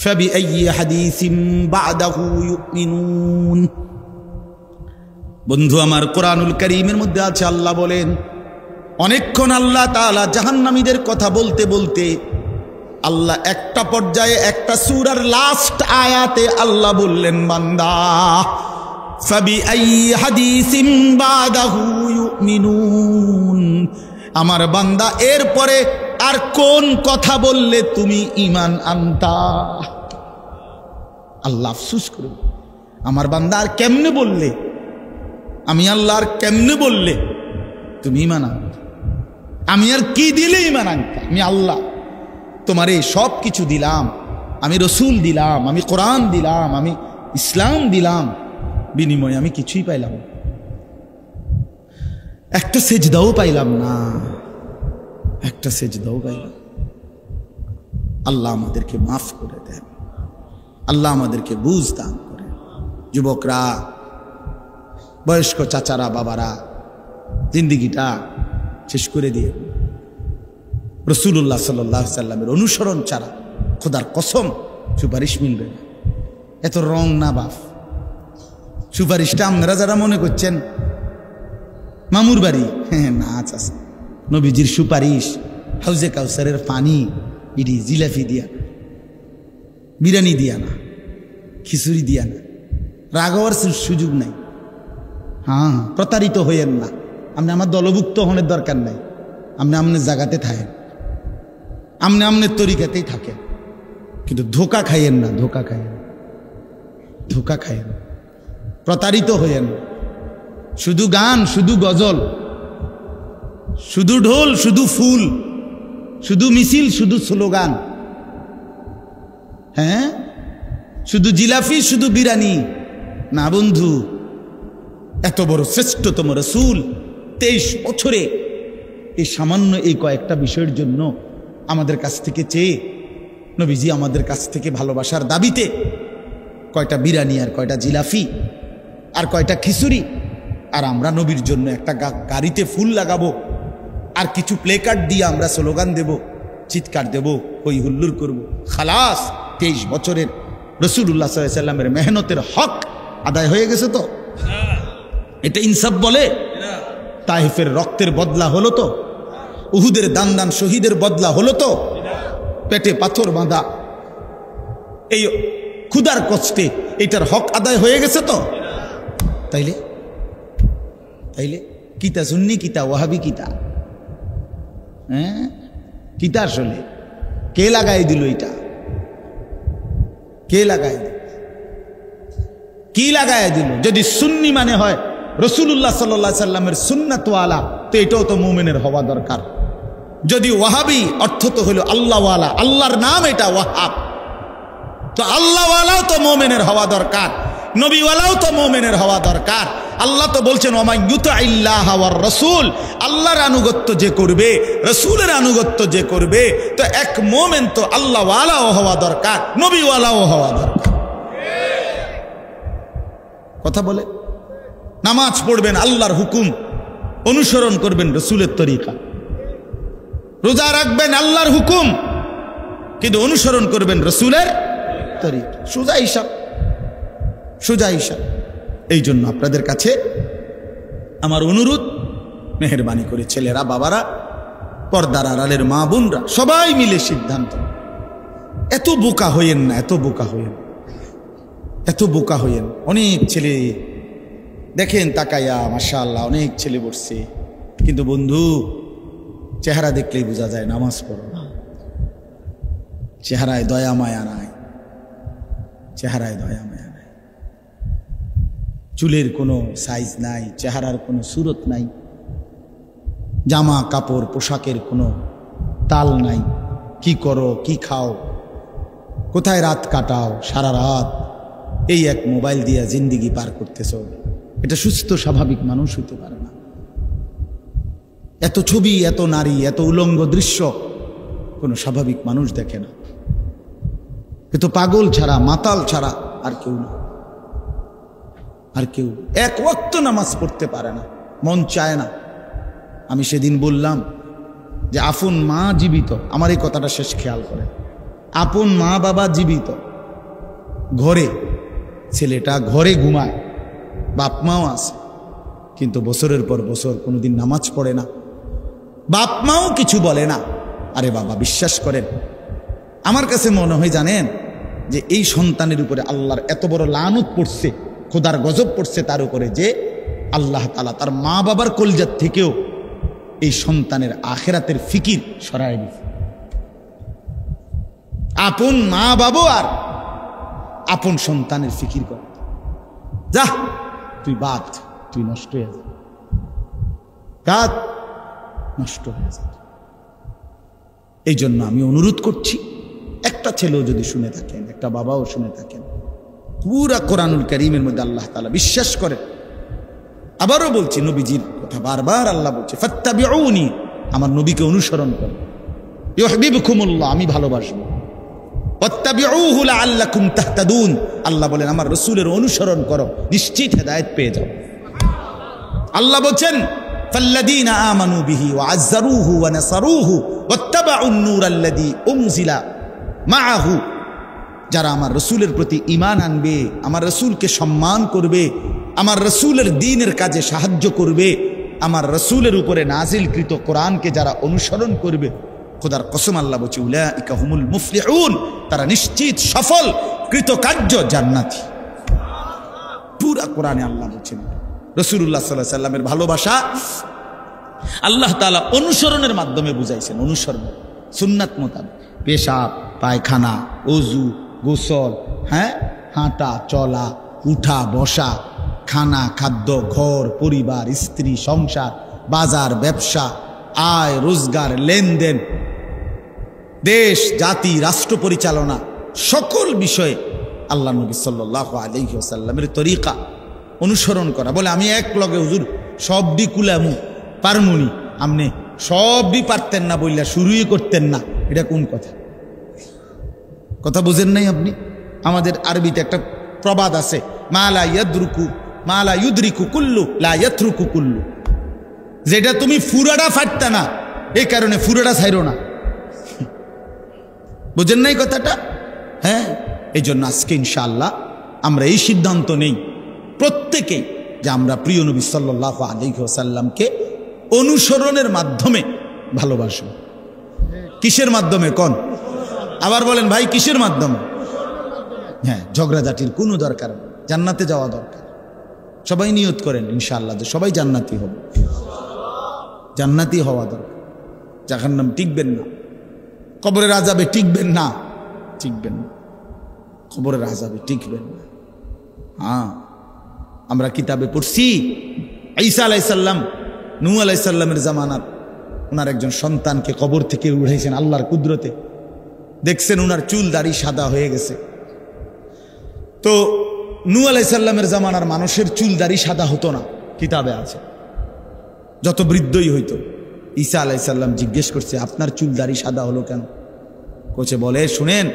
A: ফাবিআইয়ি হাদিসিন বা'দাহু ইউমিনুন। বন্ধু আমার, কোরআনুল কারীমের মধ্যে আছে, আল্লাহ বলেন, অনেকক্ষণ আল্লাহ তাআলা জাহান্নামীদের কথা বলতে বলতে আল্লাহ একটা পর্যায়ে একটা সূরার লাস্ট আয়াতে আল্লাহ বললেন, বান্দা ফাবিআইয়ি হাদিসিন বা'দাহু ইউমিনুন, আমার বান্দা এরপরে আর কোন কথা বললে তুমি ঈমান আনতা? আল্লাহ আফসোস করবে, আমার বান্দা আর কেমনে বললে, আমি আল্লাহ আর কেমনে বললে তুমি ঈমান আনতা? আমি আর কি দিলে ঈমান আনতা? আমি আল্লাহ তোমারে সব কিছু দিলাম, আমি রসুল দিলাম, আমি কোরআন দিলাম, আমি ইসলাম দিলাম, বিনিময়ে আমি কিছুই পাইলাম না, একটা সেজদাও পাইলাম না, একটা সেজদাও পাইলাম। আল্লাহ আমাদেরকে মাফ করে দেন, আল্লাহ আমাদেরকে বুঝ দান করে। যুবকরা, বয়স্ক চাচারা, বাবারা, জিন্দিগিটা শেষ করে দিয়ে রাসূলুল্লাহ সাল্লাল্লাহু আলাইহি সাল্লামের অনুসরণ ছাড়া খোদার কসম সুপারিশ মিলবে না। এত রং না বাপ, সুপারিশটা আপনারা যারা মনে করছেন মামুর বাড়ি, হ্যাঁ না, আছে নবীজির সুপারিশ হাউজে কাউসারের পানি, ইডি জিলাপি দিয়া না, বিরিয়ানি দিয়া না, খিচুড়ি দিয়া না, রাগ হওয়ার সুযোগ নাই। হ্যাঁ, প্রতারিত হইয়েন না, আপনি আমার দলভুক্ত হনের দরকার নাই, আপনি আপনার জায়গাতে থাকেন, আপনি আপনার তরিকাতেই থাকেন, কিন্তু ধোকা খাইয়েন না, ধোকা খাইয়েন, ধোকা খাইয়েন, প্রতারিত হইয়েন। শুধু গান, শুধু গজল, শুধু ঢোল, শুধু ফুল, শুধু মিছিল, শুধু স্লোগান, হ্যাঁ, শুধু জিলাপি, শুধু বিরিয়ানি না বন্ধু। এত বড় শ্রেষ্ঠতম রাসূল 23 বছরে এই সামান্য এই কয়েকটা বিষয়ের জন্য আমাদের কাছ থেকে চেয়ে নবীজি আমাদের কাছ থেকে ভালোবাসার দাবিতে কয়টা বিরিয়ানি আর কয়টা জিলাপি আর কয়টা খিচুড়ি, আর আমরা নবীর জন্য একটা গাড়িতে ফুল লাগাবো আর কিছু প্লে কার্ড দিয়ে আমরা স্লোগান দেব, চিৎকার দেব, হই হুল্লুর করবো। খালাস, 23 বছরের রাসূলুল্লাহ সাল্লাল্লাহু আলাইহি সাল্লামের মেহনতের হক আদায় হয়ে গেছে তো? এটা ইনসাফ বলে? তাইফের রক্তের বদলা হলো তো? উহুদের দান দান শহীদের বদলা হলো তো? পেটে পাথর বাঁধা এই ক্ষুধার কষ্টে এটার হক আদায় হয়ে গেছে তো? তাইলে তাইলে কিতা সুন্নি কিতা ওয়াহাবি কিতা? হ্যাঁ, কিতা আসলে কে লাগাই দিল এটা? কে লাগাই দিল? কি লাগাই দিল? যদি সুন্নি মানে হয় রাসূলুল্লাহ সাল্লাল্লাহু আলাইহি সাল্লামের সুন্নাত ওয়ালা, তো এটাও তো মুমিনের হওয়া দরকার। যদি ওয়াহাবি অর্থ তো হলো আল্লাহওয়ালা, আল্লাহর নাম এটা ওয়াহাব, তো আল্লাহওয়ালাও তো মুমিনের হওয়া দরকার, নবীওয়ালাও তো মুমিনের হওয়া দরকার। আল্লাহ তো বলছেন ওয়া মান ইউতিল্লাহ ওয়ার রাসূল, আল্লাহর আনুগত্য যে করবে, রাসূলের আনুগত্য যে করবে, তো এক মুমিন তো আল্লাহওয়ালাও হওয়া দরকার, নবীওয়ালাও হওয়া দরকার। কথা বলে নামাজ পড়বেন আল্লাহর হুকুম, অনুসরণ করবেন রাসূলের তরিকা, রোজা রাখবেন আল্লাহর হুকুম কিন্তু অনুসরণ করবেন রাসূলের তরিকা। সোজা হিসাব, সোজা হিসাব। এই জন্য আপনাদের কাছে আমার অনুরোধ, মেহেরবানি করে ছেলেরা, বাবারা, পর্দার আড়ালের মা বোনরা সবাই মিলে সিদ্ধান্ত, এত বোকা হইয়েন না, এত বোকা হইয়েন, এত বোকা হইয়েন। অনেক ছেলে দেখেন তাকাইয়া, মাশাআল্লাহ অনেক ছেলে বসছে, কিন্তু বন্ধু চেহারা দেখলেই বোঝা যায় নামাজ পড়ো না, চেহারায় দয়া মায়া নাই, চেহারায় দয়া মায়া নাই, চুলের কোনো সাইজ নাই, চেহারার কোনো সুরত নাই, জামা কাপড় পোশাকের কোনো তাল নাই, কি করো, কি খাও, কোথায় রাত কাটাও, সারা রাত এই এক মোবাইল দিয়া জিন্দিগি পার করতেছ, এটা সুস্থ স্বাভাবিক মানুষ হইতে পারে না। এত ছবি, এত নারী, এত উলঙ্গ দৃশ্য কোনো স্বাভাবিক মানুষ দেখে না। কিন্তু পাগল ছাড়া, মাতাল ছাড়া আর কেউ না, আর কেউ এক ওয়াক্ত নামাজ পড়তে পারে না, মন চায় না। আমি সেদিন বললাম যে আপন মা জীবিত, আমার এই কথাটা শেষ খেয়াল করে, আপন মা বাবা জীবিত, ঘরে ছেলেটা ঘরে ঘুমায়, বাপ মাও আছে, কিন্তু বছরের পর বছর কোনোদিন নামাজ পড়ে না, বাপ মাও কিছু বলে না। আরে বাবা, বিশ্বাস করেন, আমার কাছে মনে হয় জানেন যে এই সন্তানের উপরে আল্লাহর এত বড় লানত পড়ছে, খোদার গজব পড়ছে তার উপরে, যে আল্লাহ তাআলা তার মা বাবার কলজাত থেকেও এই সন্তানের আখিরাতের ফিকির সরায় দিয়েছে। আপন মা বাবা আর আপন সন্তানের ফিকির কর, যা তুই বাদ, তুই নষ্ট হয়ে যা, কাজ নষ্ট হয়ে যা। এই জন্য আমি অনুরোধ করছি, একটা ছেলেও যদি শুনে থাকেন, একটা বাবাও শুনে থাকেন, পুরা কোরআনুল কারীমের মধ্যে আল্লাহ তাআলা বিশ্বাস করেন। আবারও বলছি, নবীজির কথা বারবার আল্লাহ বলছে, ফাত্তাবিউনি, আমার নবীকে অনুসরণ করো, ইউহিব্বুকুমুল্লাহ, আমি ভালোবাসবো, ওয়াত্তাবিউহু লাআল্লাকুম তাহতাদুন, আল্লাহ বলেন আমার রাসূলের অনুসরণ করো, নিশ্চিত হেদায়েত পেয়ে যাও। আল্লাহ বলেন ফাল্লাযীনা আমানু বিহি ওয়া আযযারুহু ওয়া নাসারুহু ওয়াত্তাবাউন নূরাল্লাযী উনজিলা মাআহু, যারা আমার রাসূলের প্রতি ঈমান আনবে, আমার রাসূলকে সম্মান করবে, আমার রাসূলের দ্বীনের কাজে সাহায্য করবে, আমার রাসূলের উপরে নাজিলকৃত কোরআনকে যারা অনুসরণ করবে, খোদার কসম আল্লাহ বলছে উলাইকা হুমুল মুফলিহুন, তারা নিশ্চিত সফল কৃতকার্য জান্নাতি। পুরা কোরআনে আল্লাহ বলছেন রাসূলুল্লাহ সাল্লাল্লাহু আলাইহি সাল্লামের ভালোবাসা আল্লাহ তাআলা অনুসরণের মাধ্যমে বুঝাইছেন। অনুসরণ সুন্নাত মোতাবেক, পেশাব, পায়খানা, ওযু, গোসল, হ্যাঁ, হাঁটা চলা, উঠা বসা, খানা খাদ্য, ঘর পরিবার, স্ত্রী সংসার, বাজার ব্যবসা, আয় রোজগার, লেনদেন, দেশ জাতি রাষ্ট্র পরিচালনা, সকল বিষয়ে আল্লাহ নবী সাল্লাল্লাহু আলাইহি ওয়াসাল্লামের তরিকা অনুসরণ করা। বলে আমি এক লগে হুজুর সবডি কুলামু পারমুনি, আপনি সবই পারতেন না বললা শুরুই করতেন না, এটা কোন কথা? কথা বুঝেন নাই আপনি? আমাদের আরবিতে একটা প্রবাদ আছে, মা লা ইউদরিকু কুল্লু লা ইয়াতরুকু কুল্লু, যেটা তুমি ফুরাটা ফাটতা না, এই কারণে ফুরাটা ছাইরো না। বুঝেন নাই কথাটা? হ্যাঁ, এই জন্য আজকে ইনশাআল্লাহ আমরা এই সিদ্ধান্ত নেই প্রত্যেকেই যে আমরা প্রিয় নবী সাল্লাল্লাহু আলাইহি ওয়াসাল্লামকে অনুসরণের মাধ্যমে ভালোবাসো। কিসের মাধ্যমে কোন? আবার বলেন ভাই, কিসের মাধ্যমে? হ্যাঁ, ঝগড়াঝাটির কোনো দরকার নেই, জান্নাতে যাওয়া দরকার। সবাই নিয়ত করেন ইনশাআল্লাহ যে সবাই জান্নাতি হবে, জান্নাতি হওয়া দরকার। জাহান্নাম টিকবেন না, কবরের আযাবে টিকবেন না, টিকবেন না, কবরের আযাবে টিকবেন না। হ্যাঁ, আমরা কিতাবে পড়ছি ঈসা আলাইহিস সালাম নূহ আলাইহিস সালামের জামানার ওনার একজন সন্তানকে কবর থেকে উঠাইছেন আল্লাহর কুদরতে। দেখছেন ওনার চুল দাড়ি সাদা হয়ে গেছে। তো নূহ আলাইহিস সালামের জামানার মানুষের চুল দাড়ি সাদা হতো না, কিতাবে আছে, যত বৃদ্ধই হইতো। ঈসা আলাইহিস সালাম জিজ্ঞেস করছে, আপনার চুল দাড়ি সাদা হলো কেন? কোচে বলে, শুনেন,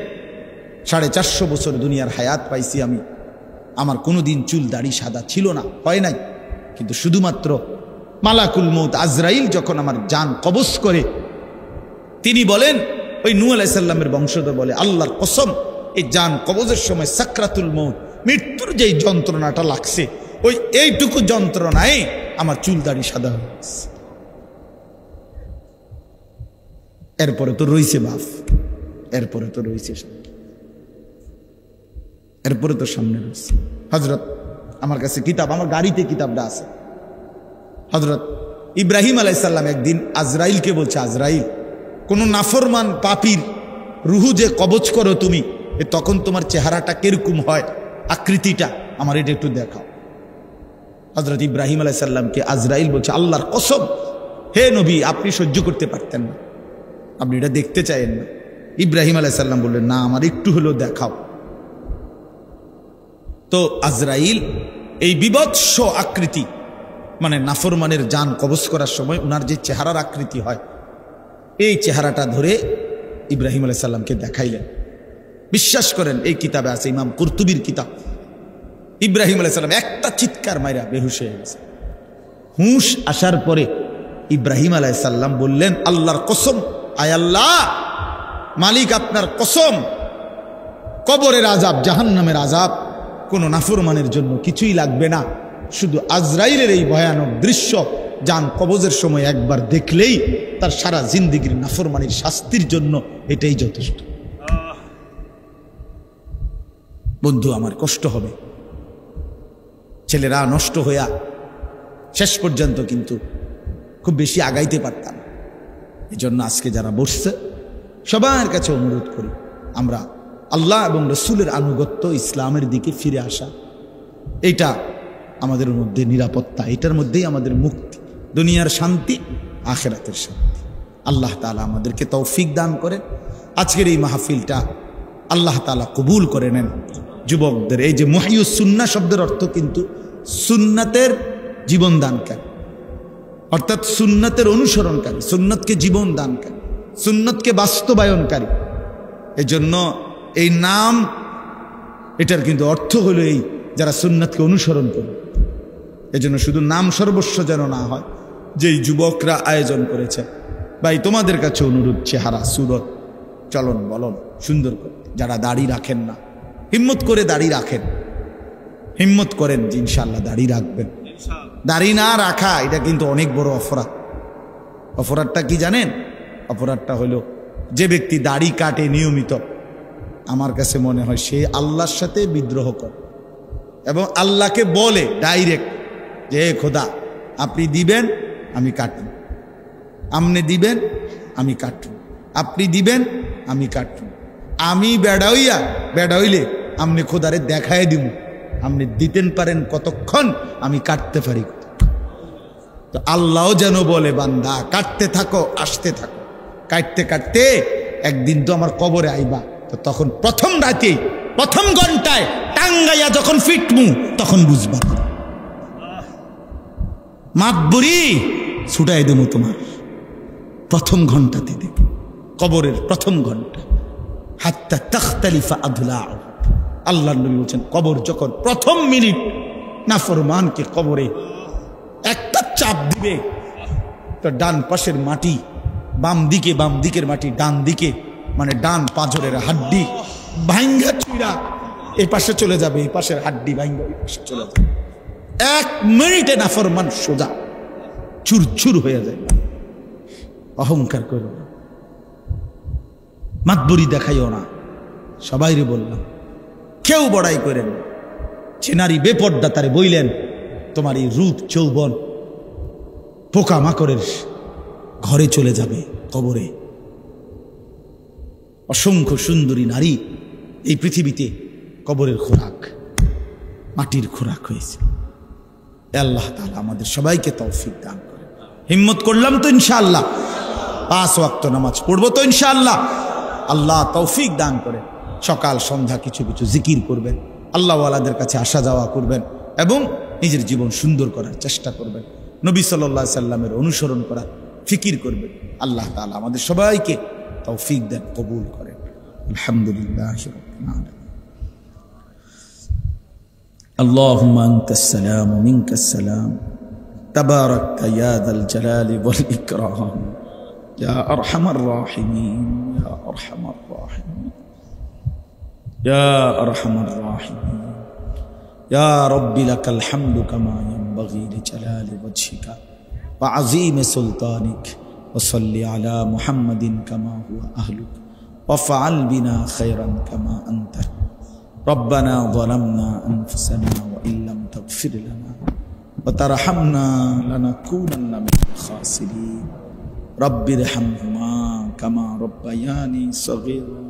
A: 450 বছর দুনিয়ার হায়াত পাইছি আমি, আমার কোনোদিন চুল দাড়ি সাদা ছিল না, হয় নাই। কিন্তু শুধুমাত্র মালাকুল মউত আজরাইল যখন আমার জান কবজ করে, তিনি বলেন, ওই নূহ আলাইহিস সালামের বংশধর বলে, আল্লাহর কসম, এই জান কবজের সময় সাকরাতুল মউত, মৃত্যুর যেই যন্ত্রণাটা লাগছে, ওই এইটুকু যন্ত্রণায় আমার চুল দাড়ি সাদা হয়ে গেছে। এরপরে তো রইছে বাপ, এরপরে তো রইছে, এরপরে তো সামনে রয়েছে। হযরত, আমার কাছে কিতাব, আমার গাড়িতে কিতাবটা আছে। হযরত ইব্রাহিম আলাইহিস সালাম একদিন আজরাইলকে বলছে, আজরাইল, কোন নাফরমান পাপীর রুহু যে কবজ করো তুমি, তখন তোমার চেহারাটা কিরকম হয়, আকৃতিটা আমার এটা একটু দেখাও। হযরত ইব্রাহিম আলাইহিস সালামকে আজরাইল বলছে, আল্লাহর কসম, হে নবী, আপনি সহ্য করতে পারতেন না, আপনি এটা দেখতে চাইেন না। ইব্রাহিম আলাইহিস সালাম বললেন, না, আমার একটু হলেও দেখাও। তো আজরাইল এই বিভৎস আকৃতি, মানে নাফরমানের জান কবজ করার সময় ওনার যে চেহারার আকৃতি হয়, এই চেহারাটা ধরে ইব্রাহিম আলাইহিস সালামকে দেখাইলেন। বিশ্বাস করেন, এই কিতাবে আছে, ইমাম কুরতুবীর কিতাব। ইব্রাহিম আলাইহিস সালাম একটা চিৎকার মাইরা বেহুশ হয়ে গেছে। হুঁশ আসার পরে ইব্রাহিম আলাইহিস সালাম বললেন, আল্লাহর কসম, আয় আল্লাহ, মালিক আপনার কসম, কবরের আযাব, জাহান্নামের আযাব কোনো নাফরমানের জন্য কিছুই লাগবে না, শুধু আজরাইলের এই ভয়ানক দৃশ্য জান কবজের সময় একবার দেখলেই তার সারা জিন্দেগীর নাফরমানির শাস্তির জন্য এটাই যথেষ্ট। বন্ধু আমার, কষ্ট হবে, ছেলেরা নষ্ট হইয়া শেষ পর্যন্ত কিন্তু খুব বেশি আগাইতে পারতাম। এই জন্য আজকে যারা বসছে সবার কাছে অনুরোধ করি, আমরা আল্লাহ এবং রসুলের আনুগত্য, ইসলামের দিকে ফিরে আসা, এইটা আমাদের মধ্যে নিরাপত্তা, এটার মধ্যেই আমাদের মুক্তি, দুনিয়ার শান্তি, আখিরাতের শান্তি। আল্লাহ তাআলা আমাদেরকে তৌফিক দান করেন। আজকের এই মাহফিলটা আল্লাহ তাআলা কবুল করে নেন। যুবকদের এই যে মুহিয়ুস সুন্নাহ শব্দের অর্থ কিন্তু সুন্নাতের জীবন দানকারী, অর্থাৎ সুন্নাতের অনুসরণকারী, সুন্নতকে জীবন দানকারী, সুন্নতকে বাস্তবায়নকারী। এই জন্য এই নাম, এটার কিন্তু অর্থ হলো এই, যারা সুন্নতকে অনুসরণ করে। এজন্য শুধু নাম সর্বস্ব যেন না হয়। যেই যুবকরা আয়োজন করেছে, ভাই তোমাদের কাছে অনুরোধ, চেহারা, সুরত, চলন বলন সুন্দর করে, যারা দাড়ি রাখেন না, হিম্মত করে দাড়ি রাখেন, হিম্মত করেন যে ইনশাআল্লাহ দাড়ি রাখবেন। দাড়ি না রাখা এটা কিন্তু অনেক বড় অপরাধ। অপরাধটা কি জানেন? অপরাধটা হলো, যে ব্যক্তি দাড়ি কাটে নিয়মিত, আমার কাছে মনে হয় সে আল্লাহর সাথে বিদ্রোহ করে এবং আল্লাহকে বলে ডাইরেক্ট যে খোদা আপনি দিবেন আমি কাটব, আপনি দিবেন আমি কাটব, আপনি দিবেন আমি কাটব, আমি বেড়া হইলে আপনি খোদারে দেখায় দিব, আপনি দিতেন পারেন কতক্ষণ, আমি কাটতে পারি। তো আল্লাহও যেন বলে, বান্দা কাটতে থাকো, আসতে থাকো, কাটতে কাটতে একদিন তো আমার কবরে আইবা, তো তখন প্রথম রাতে, প্রথম ঘন্টায় টাঙ্গাইয়া যখন ফিটমু তখন বুঝবা, মাতবুরি ছুটাই দেবো তোমার প্রথম ঘন্টাতে, দেখ কবরের প্রথম ঘন্টা, হাত্তা তাখতালিফা আদলা। আল্লাহর নবী বলছেন, কবর যখন প্রথম মিনিট নাফরমানকে কবরে একটা চাপ দিবে, তো ডান পাশের মাটি বাম দিকে, বাম দিকের মাটি ডান দিকে, মানে ডান পাঁজরের হাড্ডি ভাঙ্গা চুইরা এই পাশে চলে যাবে, এই পাশের হাড্ডি ভাঙ্গা এই পাশে চলে যাবে। 1 মিনিটে নাফরমান সোজা চুরচুর হয়ে যায়। অহংকার করো না, মাতবরি দেখাইও না। সবাইরে বললাম, কেউ বড়াই করেন। যে নারী বেপর্দা তারে বইলেন, তোমার এই রূপ যৌবন পোকা মাকড়ের ঘরে চলে যাবে, কবরে। অসংখ্য সুন্দরী নারী এই পৃথিবীতে কবরের খোরাক, মাটির খোরাক হয়েছে। আল্লাহ তাআলা আমাদের সবাইকে তৌফিক দান করেন। হিম্মত করলাম তো ইনশাআল্লাহ, 5 ওয়াক্ত নামাজ পড়বো তো ইনশাআল্লাহ। আল্লাহ তৌফিক দান করেন। সকাল সন্ধ্যা কিছু কিছু জিকির করবেন, আল্লাহওয়ালাদের কাছে আসা যাওয়া করবেন এবং নিজের জীবন সুন্দর করার চেষ্টা করবেন। নবী সাল্লাল্লাহু আলাইহি সাল্লামের অনুসরণ করার ফিকির করবেন। আল্লাহ তাআলা আমাদের সবাইকে তৌফিক দেন, কবুল করেন। আলহামদুলিল্লাহি রাব্বিল আলামিন। اللهم أنت السلام ومنك السلام تباركت يا ذا الجلال والإكرام يا أرحم الراحمين يا أرحم الراحمين يا أرحم الراحمين يا رب لك الحمد كما ينبغي لجلال وجهك وعظيم سلطانك وصل على محمد كما هو أهلك وافعل بنا خيرا كما أنت ربنا ظلمنا أنفسنا وإن لم تغفر لنا وترحمنا لنكونن من الخاسرين رب ارحمهما كما ربياني صغيرا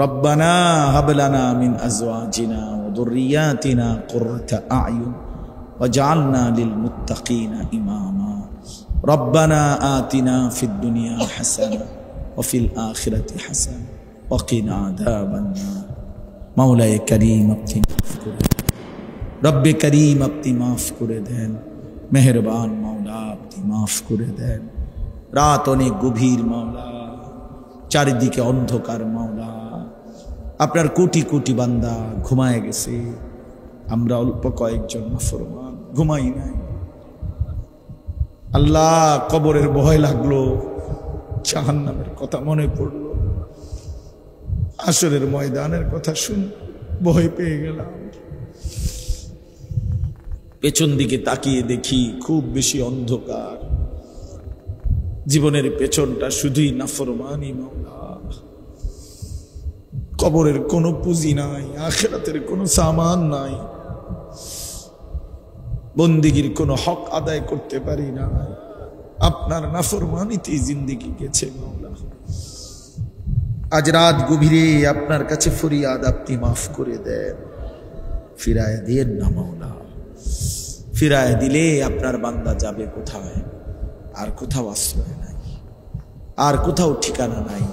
A: ربنا هب لنا من أزواجنا وذرياتنا قرة أعين واجعلنا للمتقين إماما ربنا آتنا في الدنيا حسنة وفي الآخرة حسنة وقنا عذاب النار মাওলায়ে করিম আপনি মাফ করে দেন, রব্বে করিম আপনি মাফ করে দেন, মেহেরবান মাওলা আপনি মাফ করে দেন। রাত অনেক গভীর মাওলা, চারিদিকে অন্ধকার মাওলা, আপনার কোটি কোটি বান্দা ঘুমায় গেছে, আমরা অল্প কয়েকজন নাফরমান ঘুমাই নাই। আল্লাহ, কবরের ভয় লাগলো, জাহান্নামের কথা মনে পড়লো, আসরের ময়দানের কথা শুন ভয় পেয়ে গেলাম। পেছন দিকে তাকিয়ে দেখি খুব বেশি অন্ধকার, জীবনের পেছনটা শুধুই নাফরমানি মাওলা। কবরের কোনো পুঁজি নাই, আখিরাতের কোনো সামান নাই, বন্দিগির কোনো হক আদায় করতে পারি না। আপনার নাফরমানিতেই জিন্দেগি গেছে মাওলা। আজ রাত গভীরে আপনার কাছে ফরিয়াদ, আপনি মাফ করে দেন, ফিরায় দেন না মাওলা। ফিরায় দিলে আপনার বান্দা যাবে কোথায়? আর কোথাও আশ্রয় নাই, আর কোথাও ঠিকানা নাই।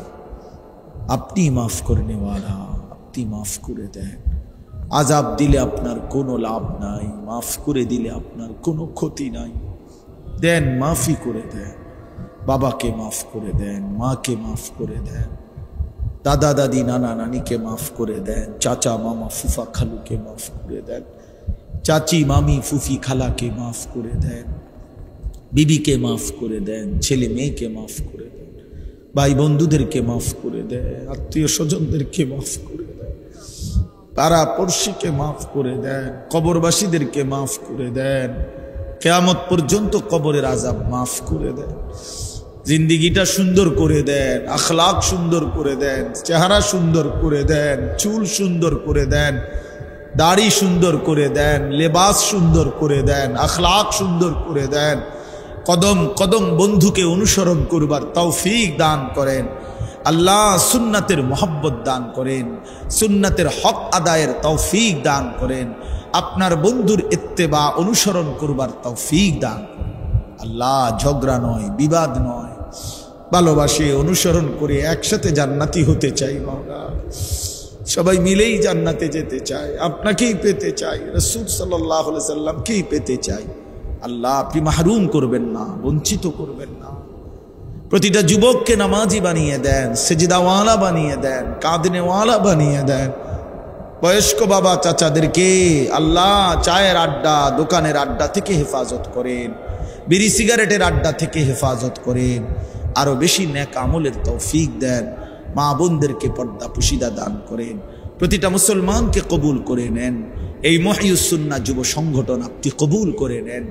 A: আপনি মাফ করে নেওয়ালা, আপনি মাফ করে দেন। আযাব দিলে আপনার কোনো লাভ নাই, মাফ করে দিলে আপনার কোনো ক্ষতি নাই। দেন, মাফই করে দেন। বাবাকে মাফ করে দেন, মাকে মাফ করে দেন, দাদা দাদি নানা নানিকে মাফ করে দেন, চাচা মামা ফুফা খালুকে মাফ করে দেন, চাচি মামি ফুফি খালাকে মাফ করে দেন, বিবিকে মাফ করে দেন, ছেলে মেয়েকে মাফ করে দেন, ভাই বন্ধুদেরকে মাফ করে দেন, আত্মীয় স্বজনদেরকে মাফ করে দেন, পাড়া পড়শিকে মাফ করে দেন, কবরবাসীদেরকে মাফ করে দেন, কিয়ামত পর্যন্ত কবরের আযাব মাফ করে দেন। জিন্দিগিটা সুন্দর করে দেন, আখলাক সুন্দর করে দেন, চেহারা সুন্দর করে দেন, চুল সুন্দর করে দেন, দাড়ি সুন্দর করে দেন, লেবাস সুন্দর করে দেন, আখলাক সুন্দর করে দেন। কদম কদম বন্ধুকে অনুসরণ করবার তৌফিক দান করেন আল্লাহ। সুন্নাতের মোহাব্বত দান করেন, সুন্নাতের হক আদায়ের তৌফিক দান করেন, আপনার বন্ধুর ইত্তেবা অনুসরণ করবার তৌফিক দান করেন আল্লাহ। ঝগড়া নয়, বিবাদ নয়, ভালোবাসে অনুসরণ করে একসাথে জান্নাতি হতে চাই মাওলা। সবাই মিলেই জান্নাতে যেতে চাই, আপনাকেই পেতে চাই, রাসূল সাল্লাল্লাহু আলাইহি সাল্লামকেই পেতে চাই আল্লাহ। আপনি মাহরুম করবেন না, বঞ্চিত করবেন না। প্রতিটা যুবককে নামাজি বানিয়ে দেন, সেজদাওয়ালা বানিয়ে দেন, কাঁদনেওয়ালা বানিয়ে দেন। বয়স্ক বাবা চাচাদেরকে আল্লাহ চায়ের আড্ডা, দোকানের আড্ডা থেকে হেফাজত করেন, বিড়ি সিগারেটের আড্ডা থেকে হেফাজত করেন, আরো বেশি নেক আমলের তৌফিক দেন। মা বোনদেরকে পর্দা পুশিদা দান করেন, প্রতিটা মুসলমানকে কবুল করে নেন। এই মহিউস সুন্নাহ যুব সংগঠন আপনি কবুল করে নেন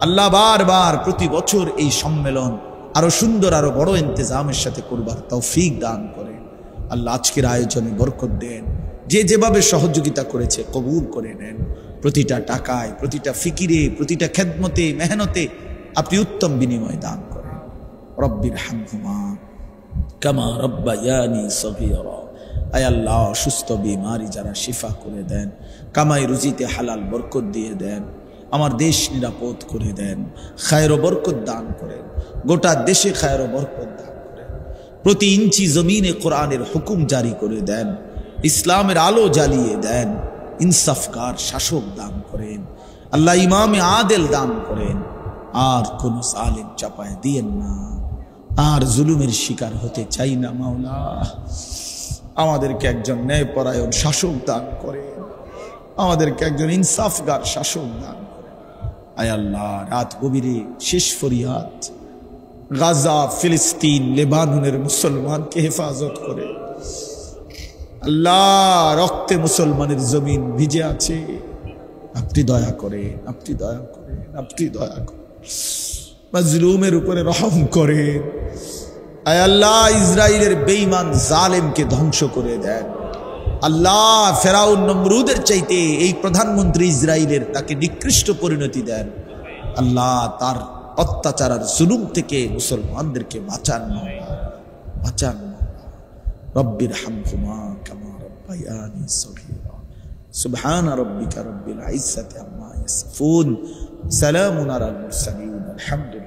A: আল্লাহ। বারবার প্রতি বছর এই সম্মেলন আরো সুন্দর আরো বড় ইন্তজামের সাথে করবার তৌফিক দান করেন। আল্লাহ আজকের আয়োজনে বরকত দেন। যে যেভাবে সহযোগিতা করেছে কবুল করে নেন। প্রতিটা টাকায়, প্রতিটা ফিকিরে, প্রতিটা খেদমতে, মেহনতে আপনি উত্তম বিনিময় দান করেন। রব্বির হামহুমা কামা রব্বায়ানি সগীরা। আয় আল্লাহ, সুস্থ বিমারি যারা শিফা করে দেন, কামাই রুজিতে হালাল বরকত দিয়ে দেন, আমার দেশ নিরাপদ করে দেন, খায়ের ও বরকত দান করেন, গোটা দেশে খায়ের ও বরকত দান করেন, প্রতি ইঞ্চি জমিনে কোরআনের হুকুম জারি করে দেন, ইসলামের আলো জ্বালিয়ে দেন, ইনসাফকার শাসক দান করেন। আল্লাহ ইমামে আদেল দান করেন। আর কোন জালিম চাপায় দিয়েন না। আর জুলুমের শিকার হতে চাই না মাওলা। আমাদেরকে একজন ন্যায়পরায়ণ শাসক দান করেন। আমাদেরকে একজন ইনসাফগার শাসক দান করেন। আয় আল্লাহ, রাত গভীরে শেষ ফরিয়াদ, গাজা, ফিলিস্তিন, লেবাননের মুসলমানকে হেফাজত করে। আল্লাহ, রক্তে মুসলমানের জমিন ভিজে আছে। আপনি দয়া করেন, আপনি দয়া করেন, আপনি দয়া করেন। মাজলুমের উপরে রহম করেন। আয় আল্লাহ, ইসরায়েলের বেঈমান জালেমকে ধ্বংস করে দেন। আল্লাহ, ফেরাউন নমরুদের চাইতে এই প্রধানমন্ত্রী ইসরায়েলের তাকে নিকৃষ্ট পরিণতি দেন। আল্লাহ, তার অত্যাচার আর জুলুম থেকে মুসলমানদেরকে বাঁচান, বাঁচান। রব্বির হামহুমা কামা রব্বায়ানি সগীরা। সুবহান রাব্বিকা রব্বিল ইজ্জাতি আম্মা ইয়াসিফুন, সালামুন আলাল মুরসালিন, আলহামদুলিল্লাহ।